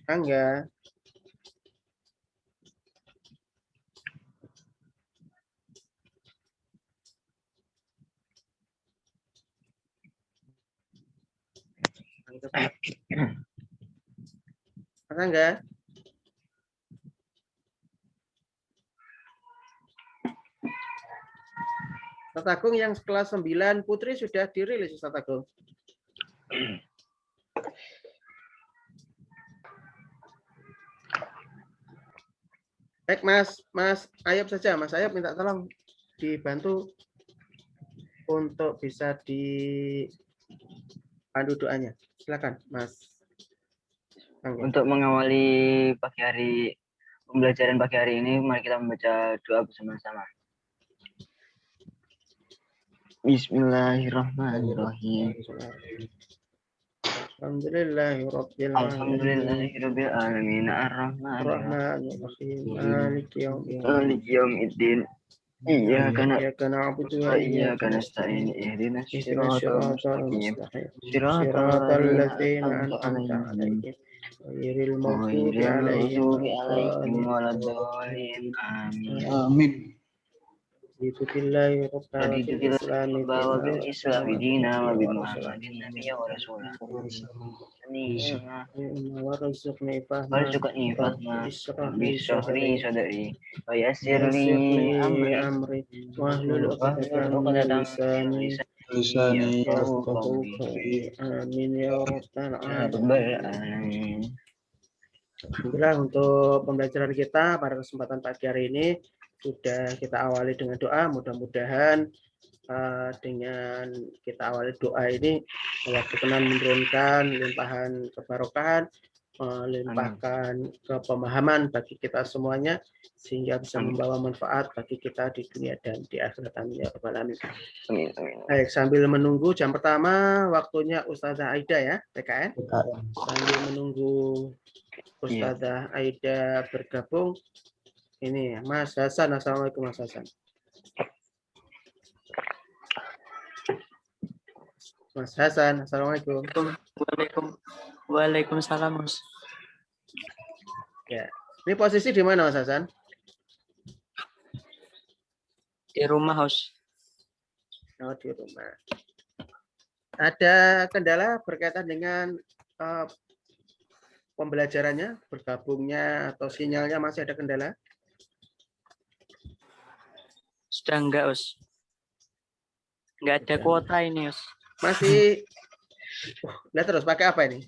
Angga. Mas Angga. Ustaz Agung yang kelas 9 Putri sudah dirilis Ustaz Agung. Baik Mas Ayub saja. Mas Ayub minta tolong dibantu untuk bisa dipandu doanya. Silakan Mas Angga. Untuk mengawali pagi hari pembelajaran pagi hari ini, mari kita membaca doa bersama-sama. Bismillahirrahmanirrahim. Alhamdulillahirabbil Alhamdulillahirobbilalamin Ar-Rahmanir-Rahim Maliki yaumiddin. Iyyaka na'budu wa iyyaka nasta'in. Ihdinas siratal mustaqim. Siratal ladzina an'amta 'alaihim ghairil maghdubi 'alaihim waladdallin. Amin. Amin. Billahi Raditu rabbil islami wa bil islami dina wa bi Muhammadin nabiyya wa rasulah. warzuqni fahma Warzuqni fahma Rabbi bishrahli sadri wa yassir yassir li li amri amri wahlul 'uqdatam min lisani Lisani yafqahu qawli. Amin ya rabbal alamin. Alhamdulillah, untuk pembelajaran kita pada kesempatan pagi hari ini sudah kita awali dengan doa. Mudah-mudahan dengan kita awali doa ini Allah berkenan menurunkan limpahan kebarokahan, melimpahkan kepemahaman bagi kita semuanya sehingga bisa membawa manfaat bagi kita di dunia dan di akhirat. Amin ya rabbal alamin. Baik, sambil menunggu jam pertama waktunya Ustazah Aida ya, PKN. Sambil menunggu Ustazah Aida bergabung, ini Mas Hasan. Assalamualaikum Mas Hasan. Mas Hasan, assalamualaikum. Waalaikumsalam Mas. Ya, ini posisi di mana Mas Hasan? Di rumah Mas. Oh, di rumah. Ada kendala berkaitan dengan pembelajarannya, bergabungnya atau sinyalnya masih ada kendala? Sudah enggak, Us. Enggak ada kuota ini, Us. Masih. Lihat terus pakai apa ini?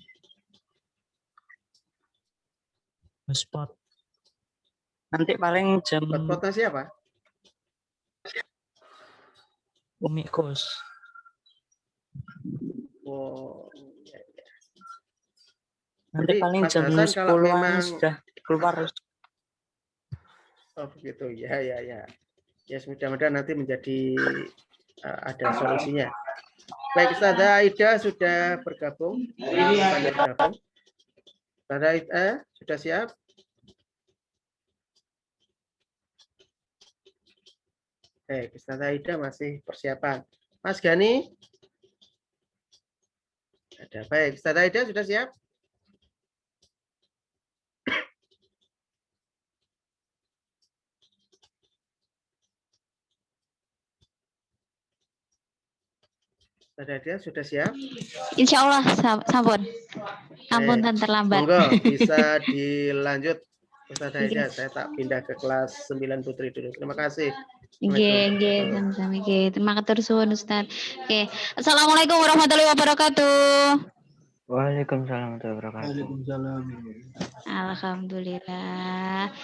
Hotspot. Nanti paling jam Hotspotnya siapa? Umi Kos. Oh, ya. Nanti Jadi, paling Mas jam Hasan, kalau 10-an memang sudah keluar. Oh begitu, ya. Ya, mudah-mudahan nanti menjadi ada solusinya. Baik, Ustazah Aida sudah bergabung. Ustazah Aida sudah siap? Baik, Ustazah Aida masih persiapan. Mas Gani? Ada. Baik, Ustazah Aida sudah siap? Dia sudah siap? Insya Allah, sampun. Ampun dan terlambat. Monggo, bisa dilanjut Ustaz Aida. Saya tak pindah ke kelas 9 Putri dulu. Terima kasih. Terima kasih suwun Ustaz. Oke. Assalamualaikum warahmatullahi wabarakatuh. Waalaikumsalam warahmatullahi wabarakatuh. Waalaikumsalam. Alhamdulillah.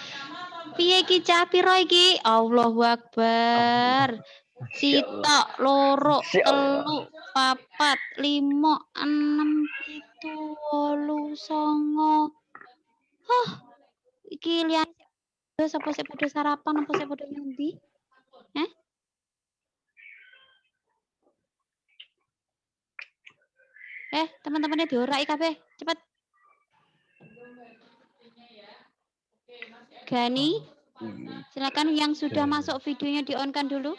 Piye ki cah piro iki? Allahu Akbar. Sitok, loro, telu, papat, 5, 6, 7, 8, 9. Iki liyan sapa sik padha sarapan apa sik padha nyambi? Teman-temannya diorai kabeh, cepet. Gani, Silakan yang sudah masuk videonya di-on-kan dulu.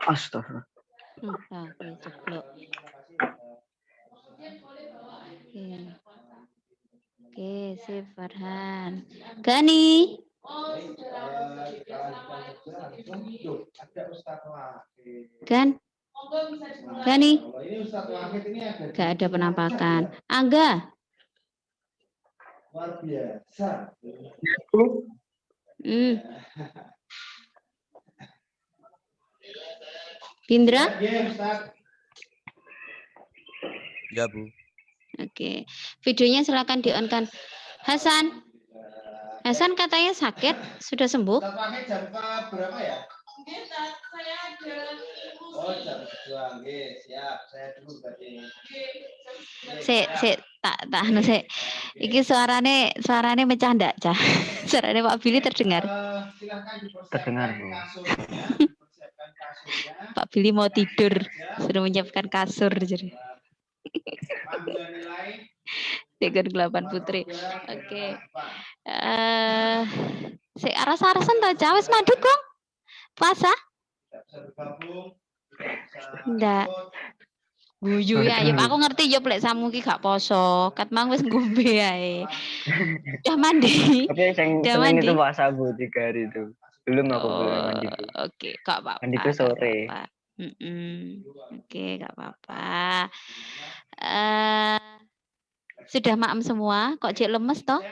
Astaga. Jeblok. Oke, sip Farhan. Gani. Gani. Gak ada penampakan. Angga. Luar biasa. Indra. Ya, Bu. Oke, videonya silakan di-on-kan. Hasan. Hasan katanya sakit, sudah sembuh? Jam berapa ya? Oh, jam 2. Nggih, siap. Saya dulu berarti. Tak anu sik. Iki suarane mecah ndak, Cah? Suarane Pak Billy terdengar. Silakan Terdengar, Bu. dipersiapkan kasurnya. Pak Billy mau tidur, sudah menyiapkan kasur jadi. Panggilan nilai Tiga 8 Putri. Oke. Aras-arasan to, Cah? Wis mandek kok. Puasa? bisa bergabung. Ndak. Guyu ya, ya aku ngerti ya plek samu ki gak poso. Kat mang wis ngombe ae. Udah mandi. Tapi yang Udah Senin mandi. itu puasa, Bu, 3 hari itu. Belum aku belum mandi, Bu. Oke, gak apa-apa. Mandiku sore. Oke, gak apa-apa. Sudah maem semua, kok cek lemes toh?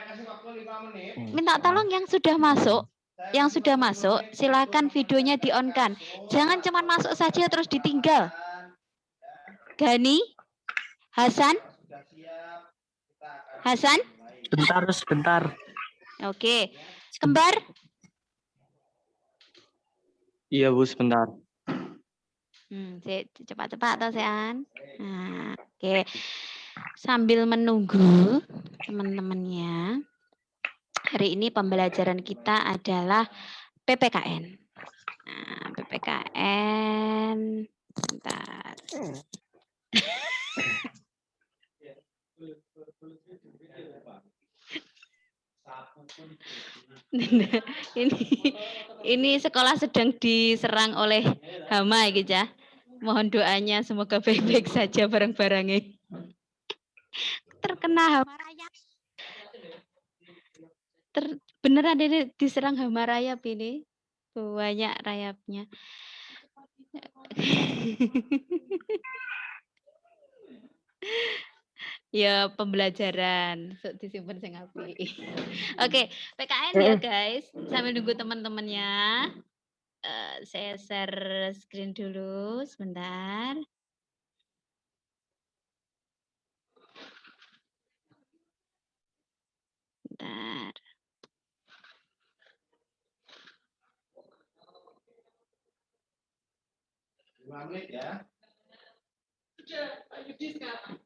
Minta tolong yang sudah masuk. Yang sudah masuk, silakan videonya di-on-kan. Jangan cuma masuk saja terus ditinggal. Gani, Hasan, Hasan. Sebentar. Oke, Kembar. Iya, Bu, sebentar. Cepat-cepat toh, Sean. Nah, oke. Sambil menunggu teman-temannya. Hari ini pembelajaran kita adalah PPKN. Nah, PPKN. Bentar. ini sekolah sedang diserang oleh hama gitu ya. Mohon doanya semoga baik-baik saja barang-barangnya. Terkena hama rayap. Beneran ini diserang hama rayap ini. Banyak rayapnya. Ya pembelajaran disimpan sing apik. Oke, PKN ya guys. Sambil nunggu teman-temannya. Saya share screen dulu sebentar. Bentar. Menit ya. Sudah, Pak Yudi sekarang.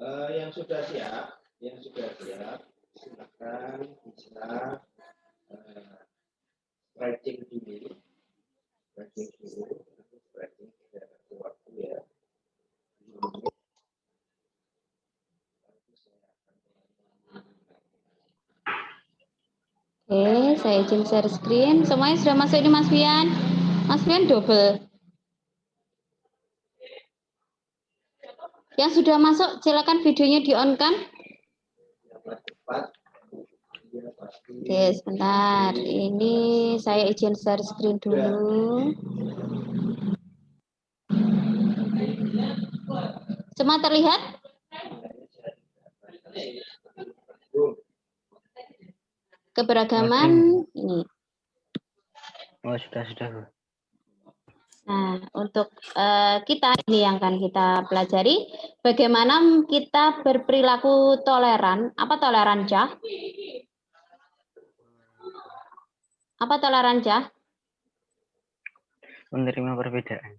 Yang sudah siap, silakan bisa stretching dulu, stretching tidak ada waktu ya. Oke, saya izin share screen. Semuanya sudah masuk ini Mas Fian. Mas Fian double. Yang sudah masuk, silakan videonya di-on-kan. Oke, sebentar. Ini saya izin share screen dulu. Semua terlihat? Keberagaman ini. Oh, sudah, Bu. Nah, untuk kita ini yang akan kita pelajari, bagaimana kita berperilaku toleran. Apa toleran, Cah? Apa toleran, Cah? Menerima perbedaan.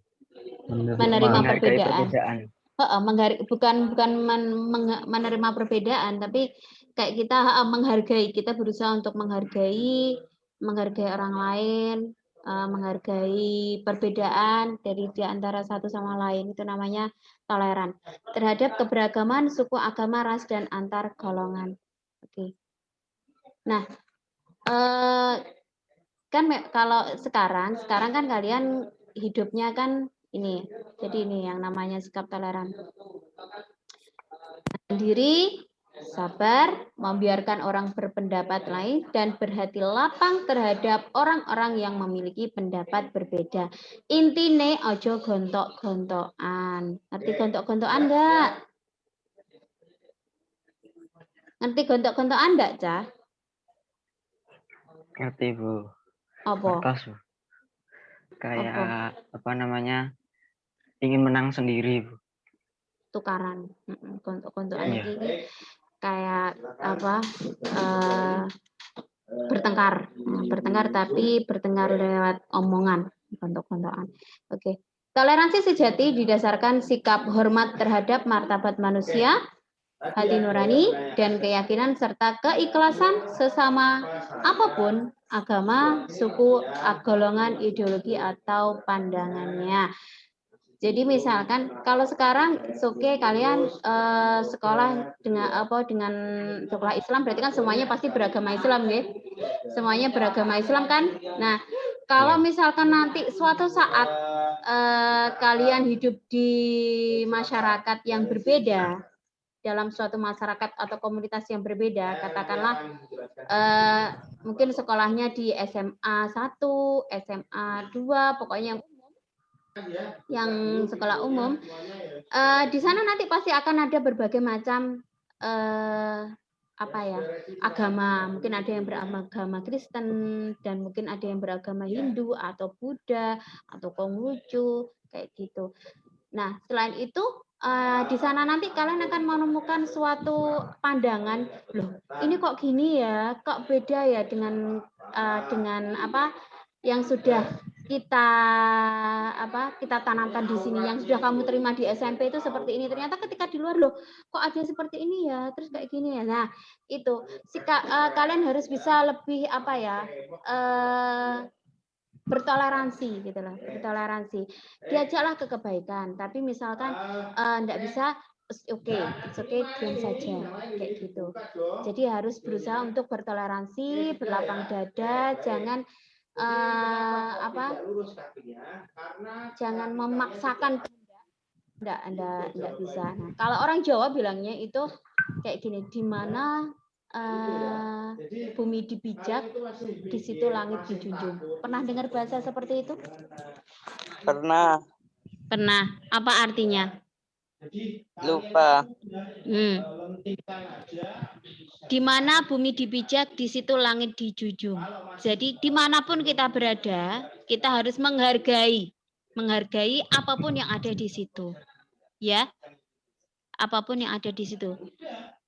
Menerima Menghargai perbedaan. Bukan menerima perbedaan, tapi kayak kita menghargai, kita berusaha untuk menghargai orang lain, menghargai perbedaan dari di antara satu sama lain, itu namanya toleran terhadap keberagaman suku, agama, ras, dan antar golongan. Oke. Nah, kan kalau sekarang kan kalian hidupnya kan ini, jadi ini yang namanya sikap toleran. Diri, sabar, membiarkan orang berpendapat lain, dan berhati lapang terhadap orang-orang yang memiliki pendapat berbeda. Intine ojo gontok-gontokan. Ngerti gontok-gontokan enggak? Ngerti gontok-gontokan enggak, Cah? Ngerti, Bu. Apa? Ngertos, Bu. Kayak apa namanya? Ingin menang sendiri, Bu. Tukaran. Gontok-gontokan Iya. ini kayak apa? Bertengkar tapi bertengkar lewat omongan, gontok-gontokan. Oke. Toleransi sejati didasarkan sikap hormat terhadap martabat manusia, hati nurani, dan keyakinan serta keikhlasan sesama apapun agama, suku, golongan, ideologi, atau pandangannya. Jadi misalkan kalau sekarang oke kalian sekolah dengan sekolah Islam, berarti kan semuanya pasti beragama Islam, ya? Semuanya beragama Islam kan? Nah, kalau misalkan nanti suatu saat kalian hidup di masyarakat yang berbeda, dalam suatu masyarakat atau komunitas yang berbeda, katakanlah mungkin sekolahnya di SMA 1, SMA 2, pokoknya yang sekolah umum, di sana nanti pasti akan ada berbagai macam agama. Mungkin ada yang beragama Kristen, dan mungkin ada yang beragama Hindu atau Buddha atau Konghucu, kayak gitu. Nah, selain itu di sana nanti kalian akan menemukan suatu pandangan, loh ini kok gini ya, kok beda ya dengan apa yang sudah kita tanamkan di sini, yang sudah kamu terima di SMP itu seperti ini, ternyata ketika di luar loh kok ada seperti ini ya, terus kayak gini ya. Nah itu kalian harus bisa lebih bertoleransi gitu loh, bertoleransi. Diajaklah ke kebaikan, tapi misalkan enggak bisa, oke, diam saja, kayak gitu. Jadi harus berusaha untuk bertoleransi, berlapang dada, jangan jangan memaksakan, enggak bisa. Nah, kalau orang Jawa bilangnya itu kayak gini, di mana bumi dipijak, di situ langit dijunjung. Pernah dengar bahasa seperti itu? Pernah. Pernah. Apa artinya? Lupa. Di mana bumi dipijak, di situ langit dijunjung. Jadi dimanapun kita berada, kita harus menghargai apapun yang ada di situ, ya, apapun yang ada di situ.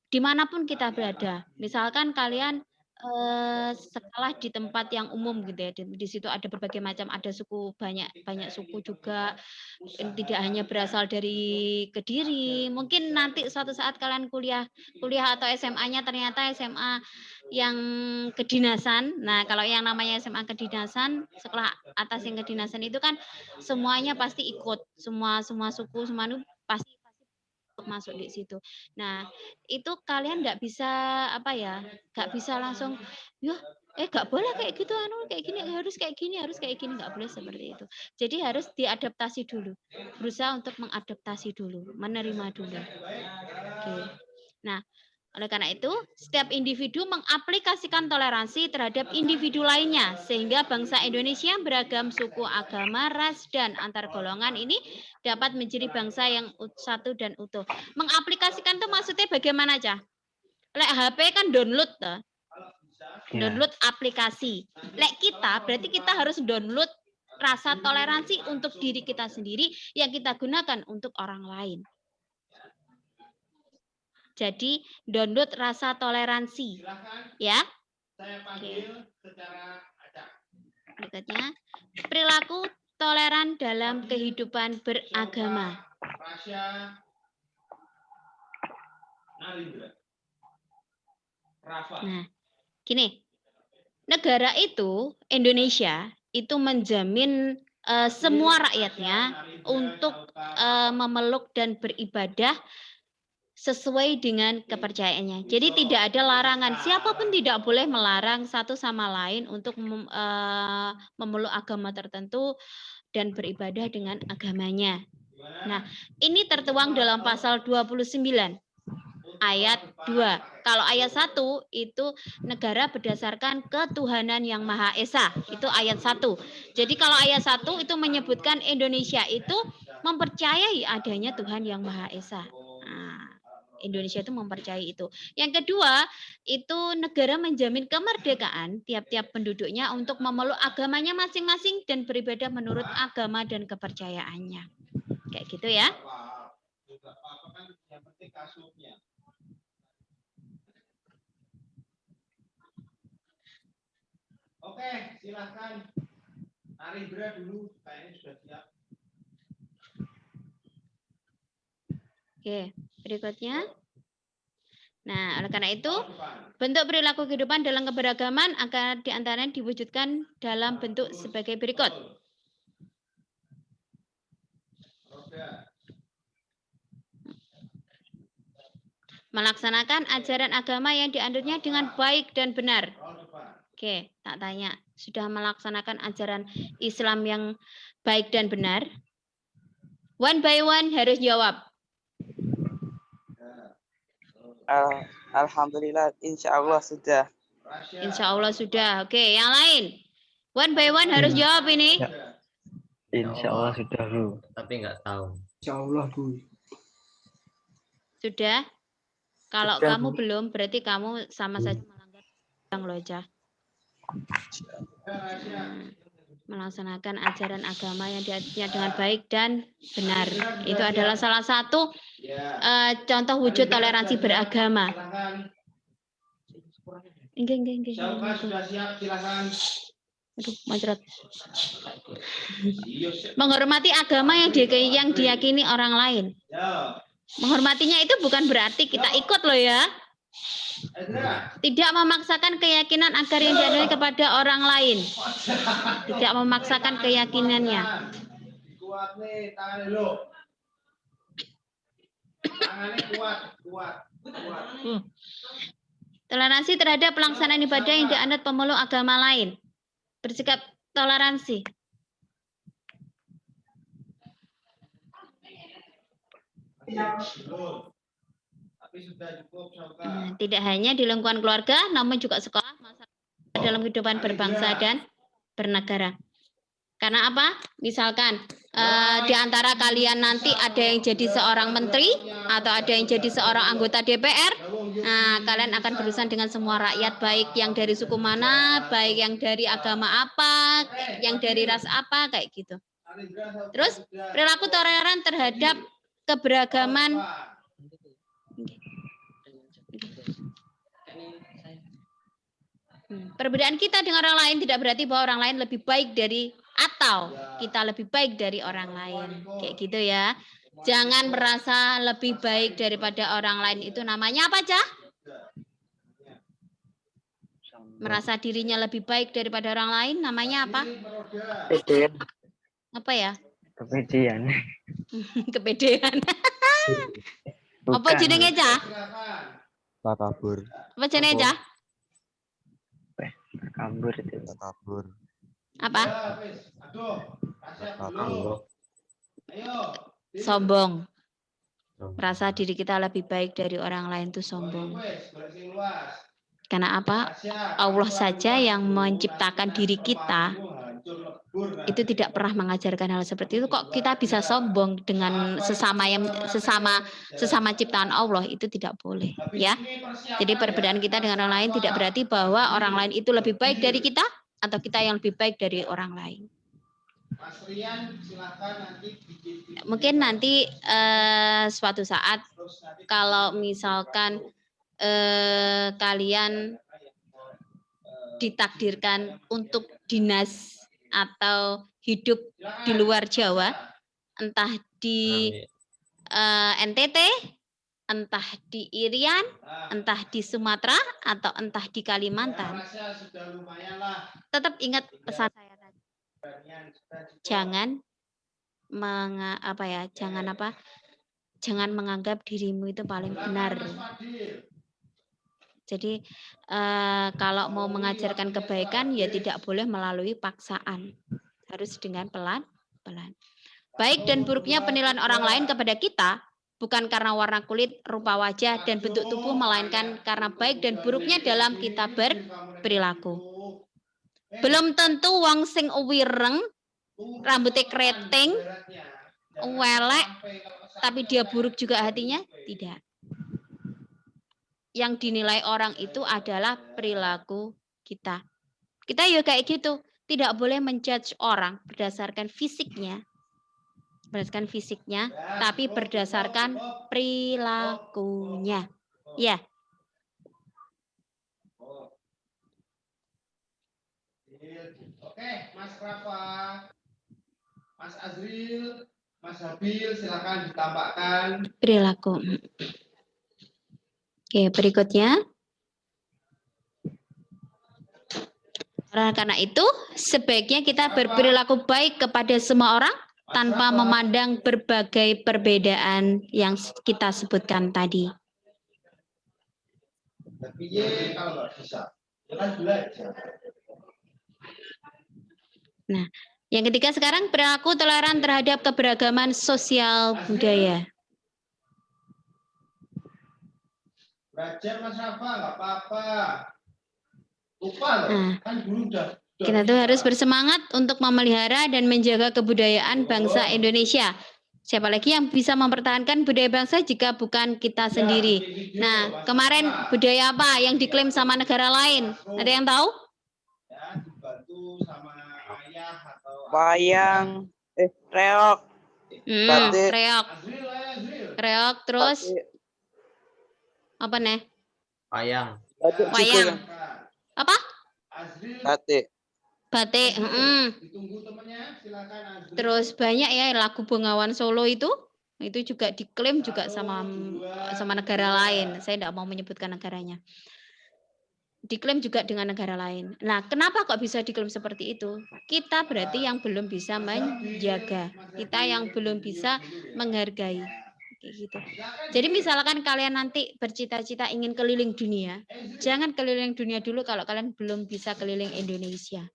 Dimanapun kita berada, misalkan kalian sekolah di tempat yang umum gitu ya, di situ ada berbagai macam, ada suku, banyak suku juga, tidak hanya berasal dari Kediri, mungkin nanti suatu saat kalian kuliah atau SMA-nya ternyata SMA yang kedinasan. Nah, kalau yang namanya SMA kedinasan, sekolah atas yang kedinasan itu kan semuanya pasti ikut, semua suku, semua itu pasti masuk di situ. Nah, itu kalian nggak bisa nggak bisa langsung, nggak boleh kayak gitu, kayak gini, harus kayak gini, nggak boleh seperti itu. Jadi harus diadaptasi dulu, berusaha untuk mengadaptasi dulu, menerima dulu. Oke. Nah, oleh karena itu, setiap individu mengaplikasikan toleransi terhadap individu lainnya, sehingga bangsa Indonesia yang beragam suku, agama, ras, dan antar golongan ini dapat menjadi bangsa yang satu dan utuh. Mengaplikasikan itu maksudnya bagaimana, Cah? Lek HP kan download, toh. Download aplikasi. Lek kita, berarti kita harus download rasa toleransi untuk diri kita sendiri yang kita gunakan untuk orang lain. Jadi download rasa toleransi, ya. Oke. Berikutnya, perilaku toleran dalam kehidupan beragama. Nah, gini, negara itu, Indonesia, itu menjamin semua rakyatnya untuk memeluk dan beribadah sesuai dengan kepercayaannya. Jadi tidak ada larangan. Siapapun tidak boleh melarang satu sama lain untuk memeluk agama tertentu dan beribadah dengan agamanya. Nah, ini tertuang dalam pasal 29 ayat 2. Kalau ayat 1 itu negara berdasarkan ketuhanan yang Maha Esa. Itu ayat 1. Jadi kalau ayat 1 itu menyebutkan Indonesia itu mempercayai adanya Tuhan yang Maha Esa. Nah, Indonesia itu mempercayai itu. Yang kedua, itu negara menjamin kemerdekaan tiap-tiap penduduknya untuk memeluk agamanya masing-masing dan beribadah menurut agama dan kepercayaannya. Kayak gitu ya. Oke, silahkan. Narindra dulu, kayaknya sudah siap. Oke, berikutnya. Nah, oleh karena itu, bentuk perilaku kehidupan dalam keberagaman akan diantaranya diwujudkan dalam bentuk sebagai berikut. Melaksanakan ajaran agama yang dianutnya dengan baik dan benar. Oke, tak tanya. Sudah melaksanakan ajaran Islam yang baik dan benar? One by one harus jawab. Alhamdulillah, insya Allah sudah. Insya Allah sudah. Oke, yang lain. One by one harus jawab ini. Insya Allah sudah, Bu. Tapi nggak tahu. Insya Allah, Bu. Sudah? Kalau Sudah, kamu Bu. belum, berarti kamu sama saja melanggar undang loh, Cah. Melaksanakan ajaran agama yang diaturnya dengan baik dan benar. Itu adalah salah satu contoh wujud toleransi beragama. Enggak. Syaukat sudah siap, silakan. Aduh, muncrat. Menghormati agama yang diyakini orang lain. Ya. Menghormatinya itu bukan berarti kita ikut loh ya. Tidak memaksakan keyakinan agar yang dianut kepada orang lain. Tidak memaksakan keyakinannya. Kuat nih, tangannya lo. Tangannya kuat. Toleransi terhadap pelaksanaan ibadah yang dianut pemeluk agama lain. Bersikap toleransi. Tapi sudah cukup, Syaukat. Nah, tidak hanya di lingkungan keluarga, namun juga sekolah, masyarakat dalam kehidupan berbangsa dan bernegara. Karena apa? Misalkan di antara kalian nanti ada yang jadi seorang menteri atau ada yang jadi seorang anggota DPR, nah kalian akan berurusan dengan semua rakyat, baik yang dari suku mana, baik yang dari agama apa, yang dari ras apa, kayak gitu. Terus perilaku toleran terhadap keberagaman. Perbedaan kita dengan orang lain tidak berarti bahwa orang lain lebih baik dari atau kita lebih baik dari orang lain. Kayak gitu ya. Jangan merasa lebih baik daripada orang lain. Itu namanya apa, Cah? Merasa dirinya lebih baik daripada orang lain namanya apa? Kepedean. Apa ya? Kepedean. Kepedean. Apa Bukan. jenenge, Cah? Takabur. Apa jenenge, Cah? Kabur itu. Takabur. Apa? Aduh, Takabur. ayo. Sombong. Merasa diri kita lebih baik dari orang lain itu sombong. Karena apa? Allah saja yang menciptakan diri kita itu tidak pernah mengajarkan hal seperti itu. Kok kita bisa sombong dengan sesama ciptaan Allah? Itu tidak boleh, ya. Jadi perbedaan kita dengan orang lain tidak berarti bahwa orang lain itu lebih baik dari kita atau kita yang lebih baik dari orang lain. Mungkin nanti suatu saat kalau misalkan kalian ditakdirkan untuk dinas atau hidup di luar Jawa, entah di NTT, entah di Irian, entah di Sumatera, atau entah di Kalimantan. Tetap ingat pesan saya tadi. Jangan jangan menganggap dirimu itu paling benar. Jadi kalau mau mengajarkan kebaikan ya tidak boleh melalui paksaan. Harus dengan pelan-pelan. Baik dan buruknya penilaian orang lain kepada kita bukan karena warna kulit, rupa wajah, dan bentuk tubuh, melainkan karena baik dan buruknya dalam kita berperilaku. Belum tentu wong sing wireng, rambutnya keriting, welek, tapi dia buruk juga hatinya, tidak. Yang dinilai orang itu adalah perilaku kita. Kita ya kayak gitu, tidak boleh menjudge orang berdasarkan fisiknya, tapi berdasarkan perilakunya. Ya. Oke, Mas Rafa, Mas Azril, Mas Habil, silakan ditambahkan Perilaku. Oke, berikutnya. Karena itu, sebaiknya kita berperilaku baik kepada semua orang tanpa memandang berbagai perbedaan yang kita sebutkan tadi. Tapi kalau nggak bisa, jangan belajar. Nah, yang ketiga sekarang perilaku toleran terhadap keberagaman sosial budaya. Belajar Mas Rafa, nggak apa-apa. Lupa loh, kan dulu udah. Kita tuh harus bersemangat untuk memelihara dan menjaga kebudayaan bangsa Indonesia. Siapa lagi yang bisa mempertahankan budaya bangsa jika bukan kita sendiri? Nah, kemarin budaya apa yang diklaim sama negara lain? Ada yang tahu? Ya, dibantu sama ayah atau Wayang, reok, batik, reok, terus apa nih? Wayang. batik juga Wayang. kan? Apa? Batik. Batik. Ditunggu temannya, silakan Azril. Terus banyak ya lagu Bengawan Solo itu juga diklaim juga sama negara lain. Saya tidak mau menyebutkan negaranya. Diklaim juga dengan negara lain. Nah, kenapa kok bisa diklaim seperti itu? Kita berarti yang belum bisa menjaga. Kita yang belum bisa menghargai. Kayak gitu. Jadi misalkan kalian nanti bercita-cita ingin keliling dunia, jangan keliling dunia dulu kalau kalian belum bisa keliling Indonesia.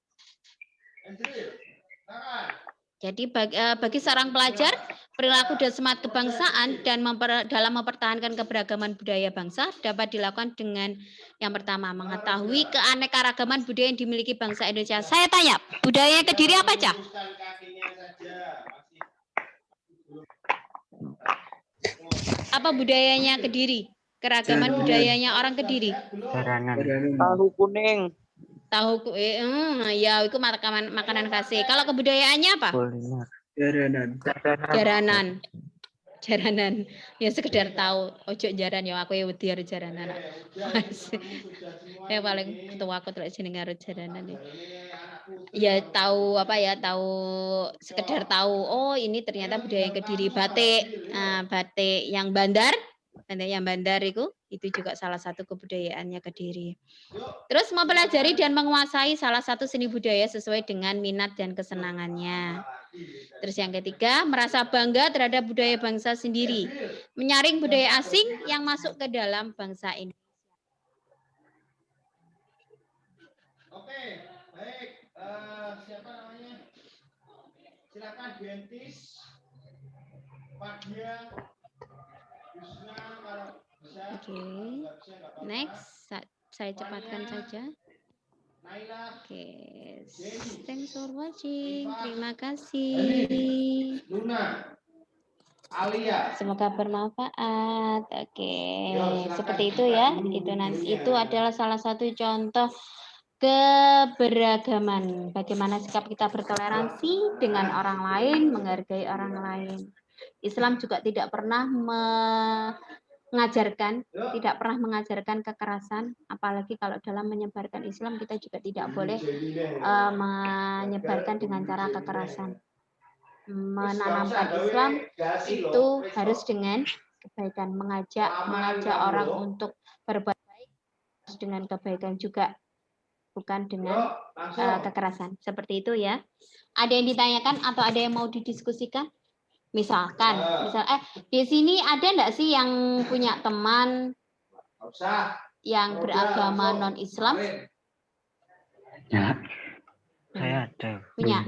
Jadi bagi seorang pelajar, perilaku dan semangat kebangsaan dan dalam mempertahankan keberagaman budaya bangsa dapat dilakukan dengan yang pertama, mengetahui keanekaragaman budaya yang dimiliki bangsa Indonesia. Saya tanya, budaya Kediri apa, Cah? Apa budayanya Kediri? Keragaman budayanya orang Kediri? Tahu kuning. Tahu ya itu makanan khas. Kalau kebudayaannya apa? Jaranan. Ya sekedar tahu. Ojo jaran ya aku ya wedi karo jaranan. Ya paling ketua aku terus jeneng karo jaranan. Ya tahu tahu sekedar tahu. Oh, ini ternyata budaya Kediri, batik. Nah, batik yang Bandar. Yang Bandar itu juga salah satu kebudayaannya Kediri. Terus mempelajari dan menguasai salah satu seni budaya sesuai dengan minat dan kesenangannya. Terus yang ketiga, merasa bangga terhadap budaya bangsa sendiri. Menyaring budaya asing yang masuk ke dalam bangsa Indonesia. Oke, baik. Siapa namanya? Silakan Bentis, Fadia, Yusna, kalau bisa. Oke. Next, saya cepatkan saja. Naila, Oke, thanks for watching. Terima kasih. Luna, Alia. Semoga bermanfaat. Oke, seperti itu ya. Itu adalah salah satu contoh keberagaman. Bagaimana sikap kita bertoleransi dengan orang lain, menghargai orang lain. Islam juga tidak pernah mengajarkan kekerasan, apalagi kalau dalam menyebarkan Islam kita juga tidak boleh menyebarkan dengan cara kekerasan. Menanamkan Islam itu harus dengan kebaikan, mengajak orang untuk berbuat baik harus dengan kebaikan juga, bukan dengan kekerasan. Seperti itu ya. Ada yang ditanyakan atau ada yang mau didiskusikan? Misalkan, di sini ada enggak sih yang punya teman yang beragama non-Islam? Ya, saya ada. Punya.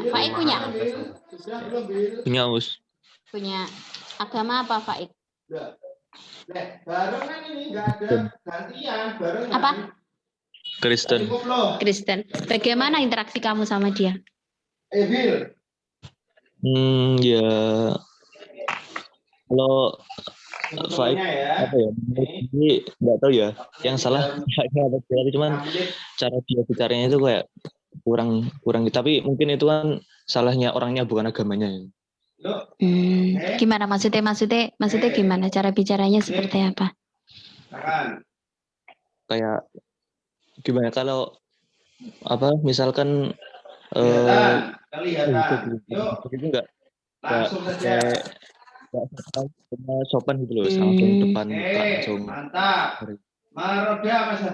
Faik punya? Punya, Us. Punya. Agama apa, Faik? Barengan ini enggak ada gantian, barengan. Apa? Kristen. Kristen. Bagaimana interaksi kamu sama dia? Evil. Ya. Kalau Faik Ya. apa ya? Ini nggak tahu ya. Yang salah cuman cara dia bicaranya itu kayak kurang. Tapi mungkin itu kan salahnya orangnya, bukan agamanya. Gimana maksudnya gimana cara bicaranya seperti apa? Kayak gimana kalau apa misalkan itu enggak sopan gitu loh, langsung depan muka langsung. Mantap.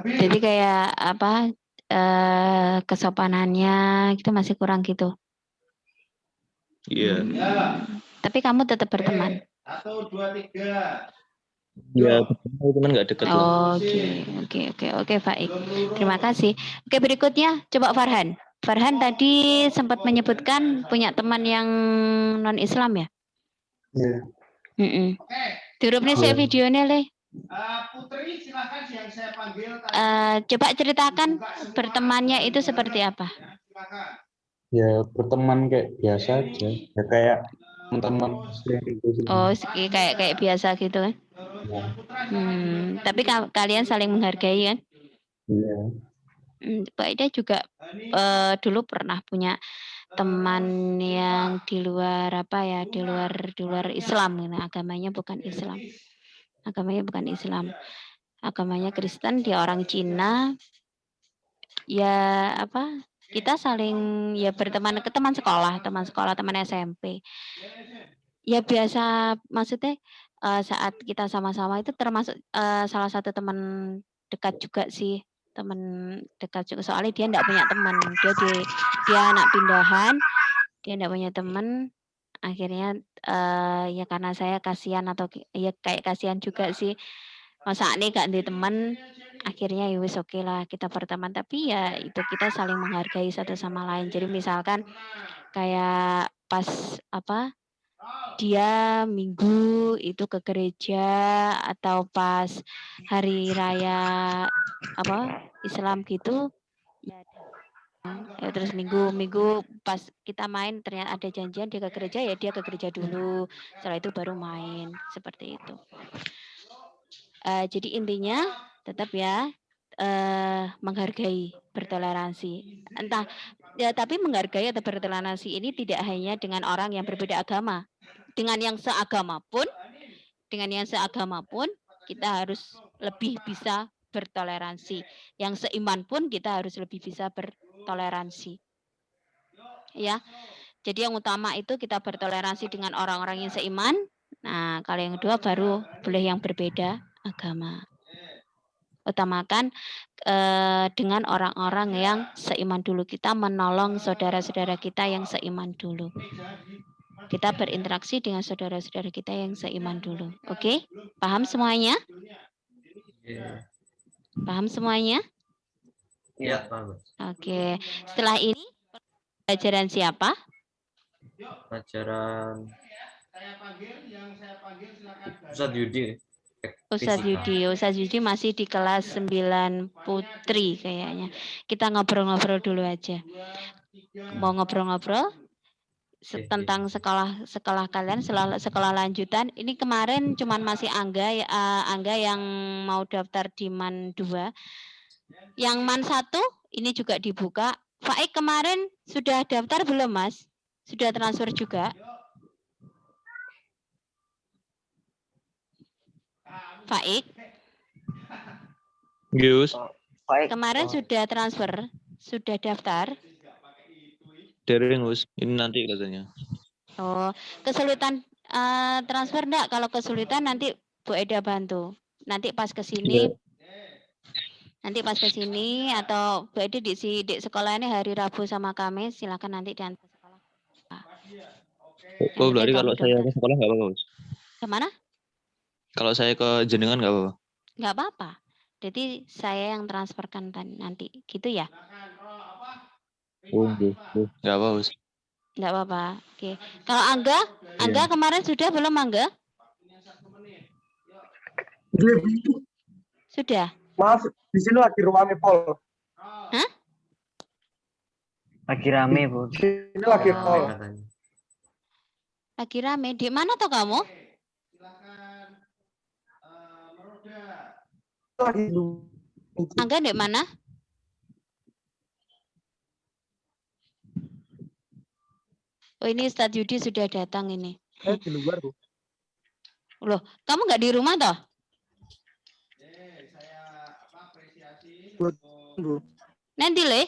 Jadi kayak apa kesopanannya itu masih kurang gitu. Iya. Tapi kamu tetap berteman. 1, 2, 3. Ya, cuman nggak dekat lah. Oke, baik. Terima kasih. Oke, berikutnya coba Farhan. Farhan tadi sempat menyebutkan punya teman yang non-Islam ya? Iya. Turut nih saya videonya, Le. Putri, silakan yang saya panggil. Coba ceritakan bertemannya itu seperti apa? Ya, berteman kayak biasa aja. Ya kayak teman-teman gitu. Oh, kayak biasa gitu kan? Tapi kalian saling menghargai kan? Iya. Mbak Ida juga dulu pernah punya teman yang di luar di luar Islam, agamanya bukan Islam. Agamanya Kristen, dia orang Cina. Ya kita saling ya berteman ke teman sekolah, teman SMP. Ya biasa, maksudnya saat kita sama-sama itu termasuk salah satu teman dekat juga sih, soalnya dia enggak punya teman, dia anak pindahan, dia enggak punya teman, akhirnya ya karena saya kasihan atau ya kayak kasihan juga sih, masa nih gak ada teman, akhirnya ya wis oke lah kita berteman, tapi ya itu kita saling menghargai satu sama lain. Jadi misalkan kayak pas dia minggu itu ke gereja atau pas hari raya Islam gitu ya, terus minggu pas kita main ternyata ada janjian dia ke gereja, ya dia ke gereja dulu, setelah itu baru main, seperti itu. Jadi intinya tetap ya menghargai, bertoleransi. Entah ya, tapi menghargai atau bertoleransi ini tidak hanya dengan orang yang berbeda agama. Dengan yang seagama pun kita harus lebih bisa bertoleransi. Yang seiman pun kita harus lebih bisa bertoleransi. Ya. Jadi yang utama itu kita bertoleransi dengan orang-orang yang seiman. Nah, kalau yang kedua baru boleh yang berbeda agama. Utamakan dengan orang-orang yang seiman dulu. Kita menolong saudara-saudara kita yang seiman dulu. Kita berinteraksi dengan saudara-saudara kita yang seiman dulu. Oke? Paham semuanya? Paham semuanya? Iya, paham. Oke. Setelah ini pelajaran siapa? Pelajaran Ustaz Yudi. Ustadz Yudi masih di kelas 9 Putri kayaknya. Kita ngobrol-ngobrol dulu aja. Mau ngobrol-ngobrol tentang sekolah kalian, sekolah lanjutan. Ini kemarin cuman masih Angga yang mau daftar di MAN 2. Yang MAN 1 ini juga dibuka. Faik kemarin sudah daftar belum, Mas? Sudah transfer juga? Faik? Gus. Kemarin sudah transfer? Sudah daftar? Dereng, Gus. Ini nanti katanya. Oh, kesulitan transfer enggak? Kalau kesulitan nanti Bu Eda bantu. Nanti pas ke sini. Nanti pas ke sini atau Bu Eda di sekolah ini hari Rabu sama Kamis, silakan nanti diantar ke sekolah. Oh, berarti kalau saya ke sekolah nggak apa-apa, Gus? Kemana? Kalau saya ke jenengan nggak apa-apa? Nggak apa-apa. Jadi saya yang transferkan nanti, gitu ya? Oh, nggak apa, Gus. Nggak apa-apa. Oke. Kalau Angga kemarin sudah belum Angga? Sudah. Mas, di sini lagi rame pol. Hah? Lagi rame, Bu. Ini lagi pol. Lagi rame. Di mana toh kamu? Angga di mana? Oh, ini Ustadz Yudi sudah datang ini. Di luar, Bu. Loh, kamu nggak di rumah toh? Nanti le.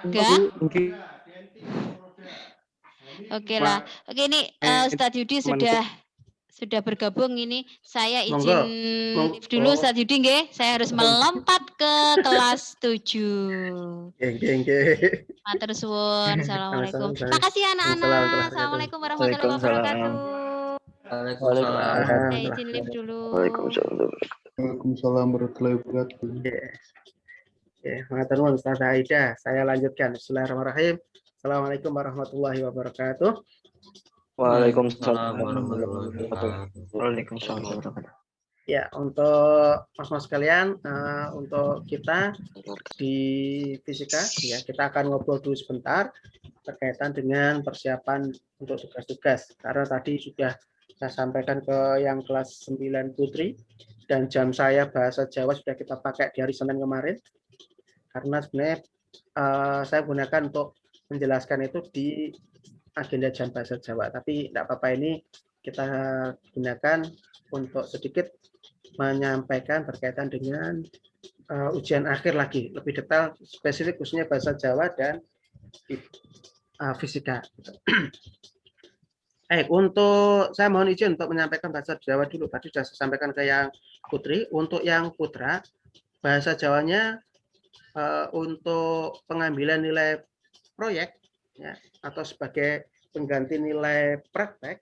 Enggak? Oke lah. Oke, ini Ustadz Yudi sudah bergabung ini. Saya izin live dulu Ustadz Yudi nggih. Saya harus melompat ke kelas 7. Matur suwun. Assalamualaikum. Makasih anak-anak. Assalamualaikum warahmatullahi wabarakatuh. Waalaikumsalam. Saya izin live dulu. Waalaikumsalam warahmatullahi wabarakatuh. Ya, matur nuwun Ustaz Aida. Saya lanjutkan. Bismillahirrahmanirrahim. Assalamualaikum warahmatullahi wabarakatuh. Waalaikumsalam warahmatullahi wabarakatuh. Waalaikumsalam warahmatullahi wabarakatuh. Ya, untuk mas-mas sekalian, untuk kita di fisika, ya kita akan ngobrol dulu sebentar berkaitan dengan persiapan untuk tugas-tugas. Karena tadi sudah saya sampaikan ke yang kelas 9 Putri, dan jam saya bahasa Jawa sudah kita pakai di hari Senin kemarin. Karena sebenarnya saya gunakan untuk menjelaskan itu di agenda jam bahasa Jawa. Tapi tidak apa-apa, ini kita gunakan untuk sedikit menyampaikan berkaitan dengan ujian akhir lagi, lebih detail, spesifik khususnya bahasa Jawa dan fisika. Untuk saya mohon izin untuk menyampaikan bahasa Jawa dulu. Tadi sudah saya sampaikan ke yang Putri. Untuk yang Putra, bahasa Jawanya untuk pengambilan nilai proyek ya, atau sebagai pengganti nilai praktek,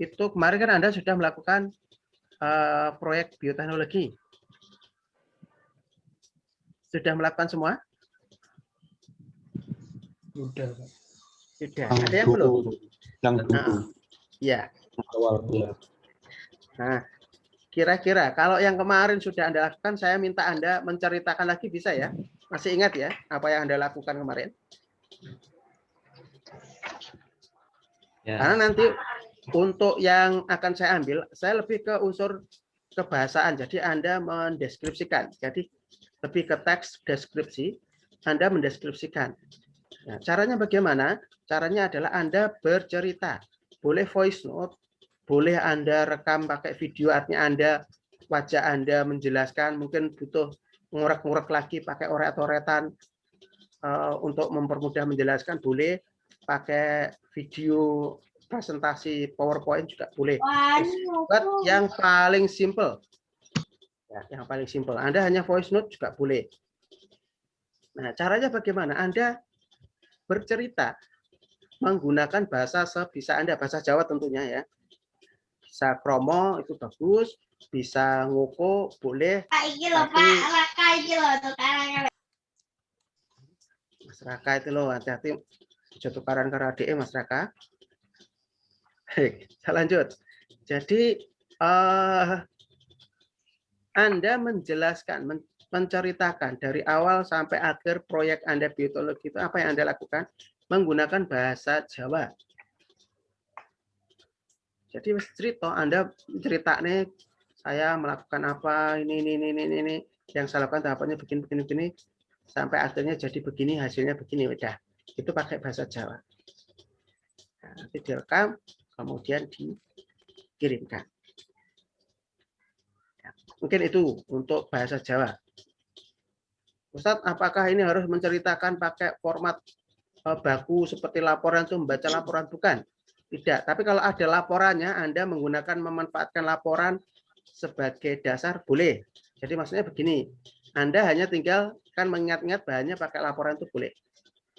itu kemarin kan Anda sudah melakukan proyek bioteknologi. Sudah melakukan semua? Sudah. Sudah. Ada yang belum? Yang dulu. Ya. Awal ya. Nah, kira-kira kalau yang kemarin sudah Anda lakukan, saya minta Anda menceritakan lagi, bisa ya? Masih ingat ya apa yang Anda lakukan kemarin? Ya. Karena nanti untuk yang akan saya ambil, saya lebih ke unsur kebahasaan. Jadi Anda mendeskripsikan. Jadi lebih ke teks deskripsi, Anda mendeskripsikan. Nah, caranya bagaimana? Caranya adalah Anda bercerita. Boleh voice note, boleh Anda rekam pakai video, artinya Anda, wajah Anda menjelaskan, mungkin butuh ngurek-ngurek lagi pakai oret-oretan untuk mempermudah menjelaskan, boleh pakai video presentasi PowerPoint juga boleh. Buat yang paling simple, ya, yang paling simple, Anda hanya voice note juga boleh. Nah, caranya bagaimana? Anda bercerita menggunakan bahasa sebisa Anda, bahasa Jawa tentunya ya. Bisa kromo itu bagus, bisa ngoko boleh. Mas Raka itu loh, hati-hati Aja tukaran karo adike Mas Raka. Baik, saya lanjut. Jadi Anda menjelaskan, menceritakan dari awal sampai akhir proyek Anda biotologi itu apa yang Anda lakukan menggunakan bahasa Jawa. Jadi cerita Anda ceritanya saya melakukan apa ini yang saya lakukan tahapannya begini sampai akhirnya jadi begini, hasilnya begini, udah. Itu pakai bahasa Jawa. Nah, nanti direkam kemudian dikirimkan. Ya, mungkin itu untuk bahasa Jawa. Ustadz, apakah ini harus menceritakan pakai format baku seperti laporan itu membaca laporan? Bukan. Tidak, tapi kalau ada laporannya, Anda memanfaatkan laporan sebagai dasar, boleh. Jadi maksudnya begini, Anda hanya tinggal kan mengingat-ingat bahannya pakai laporan itu boleh.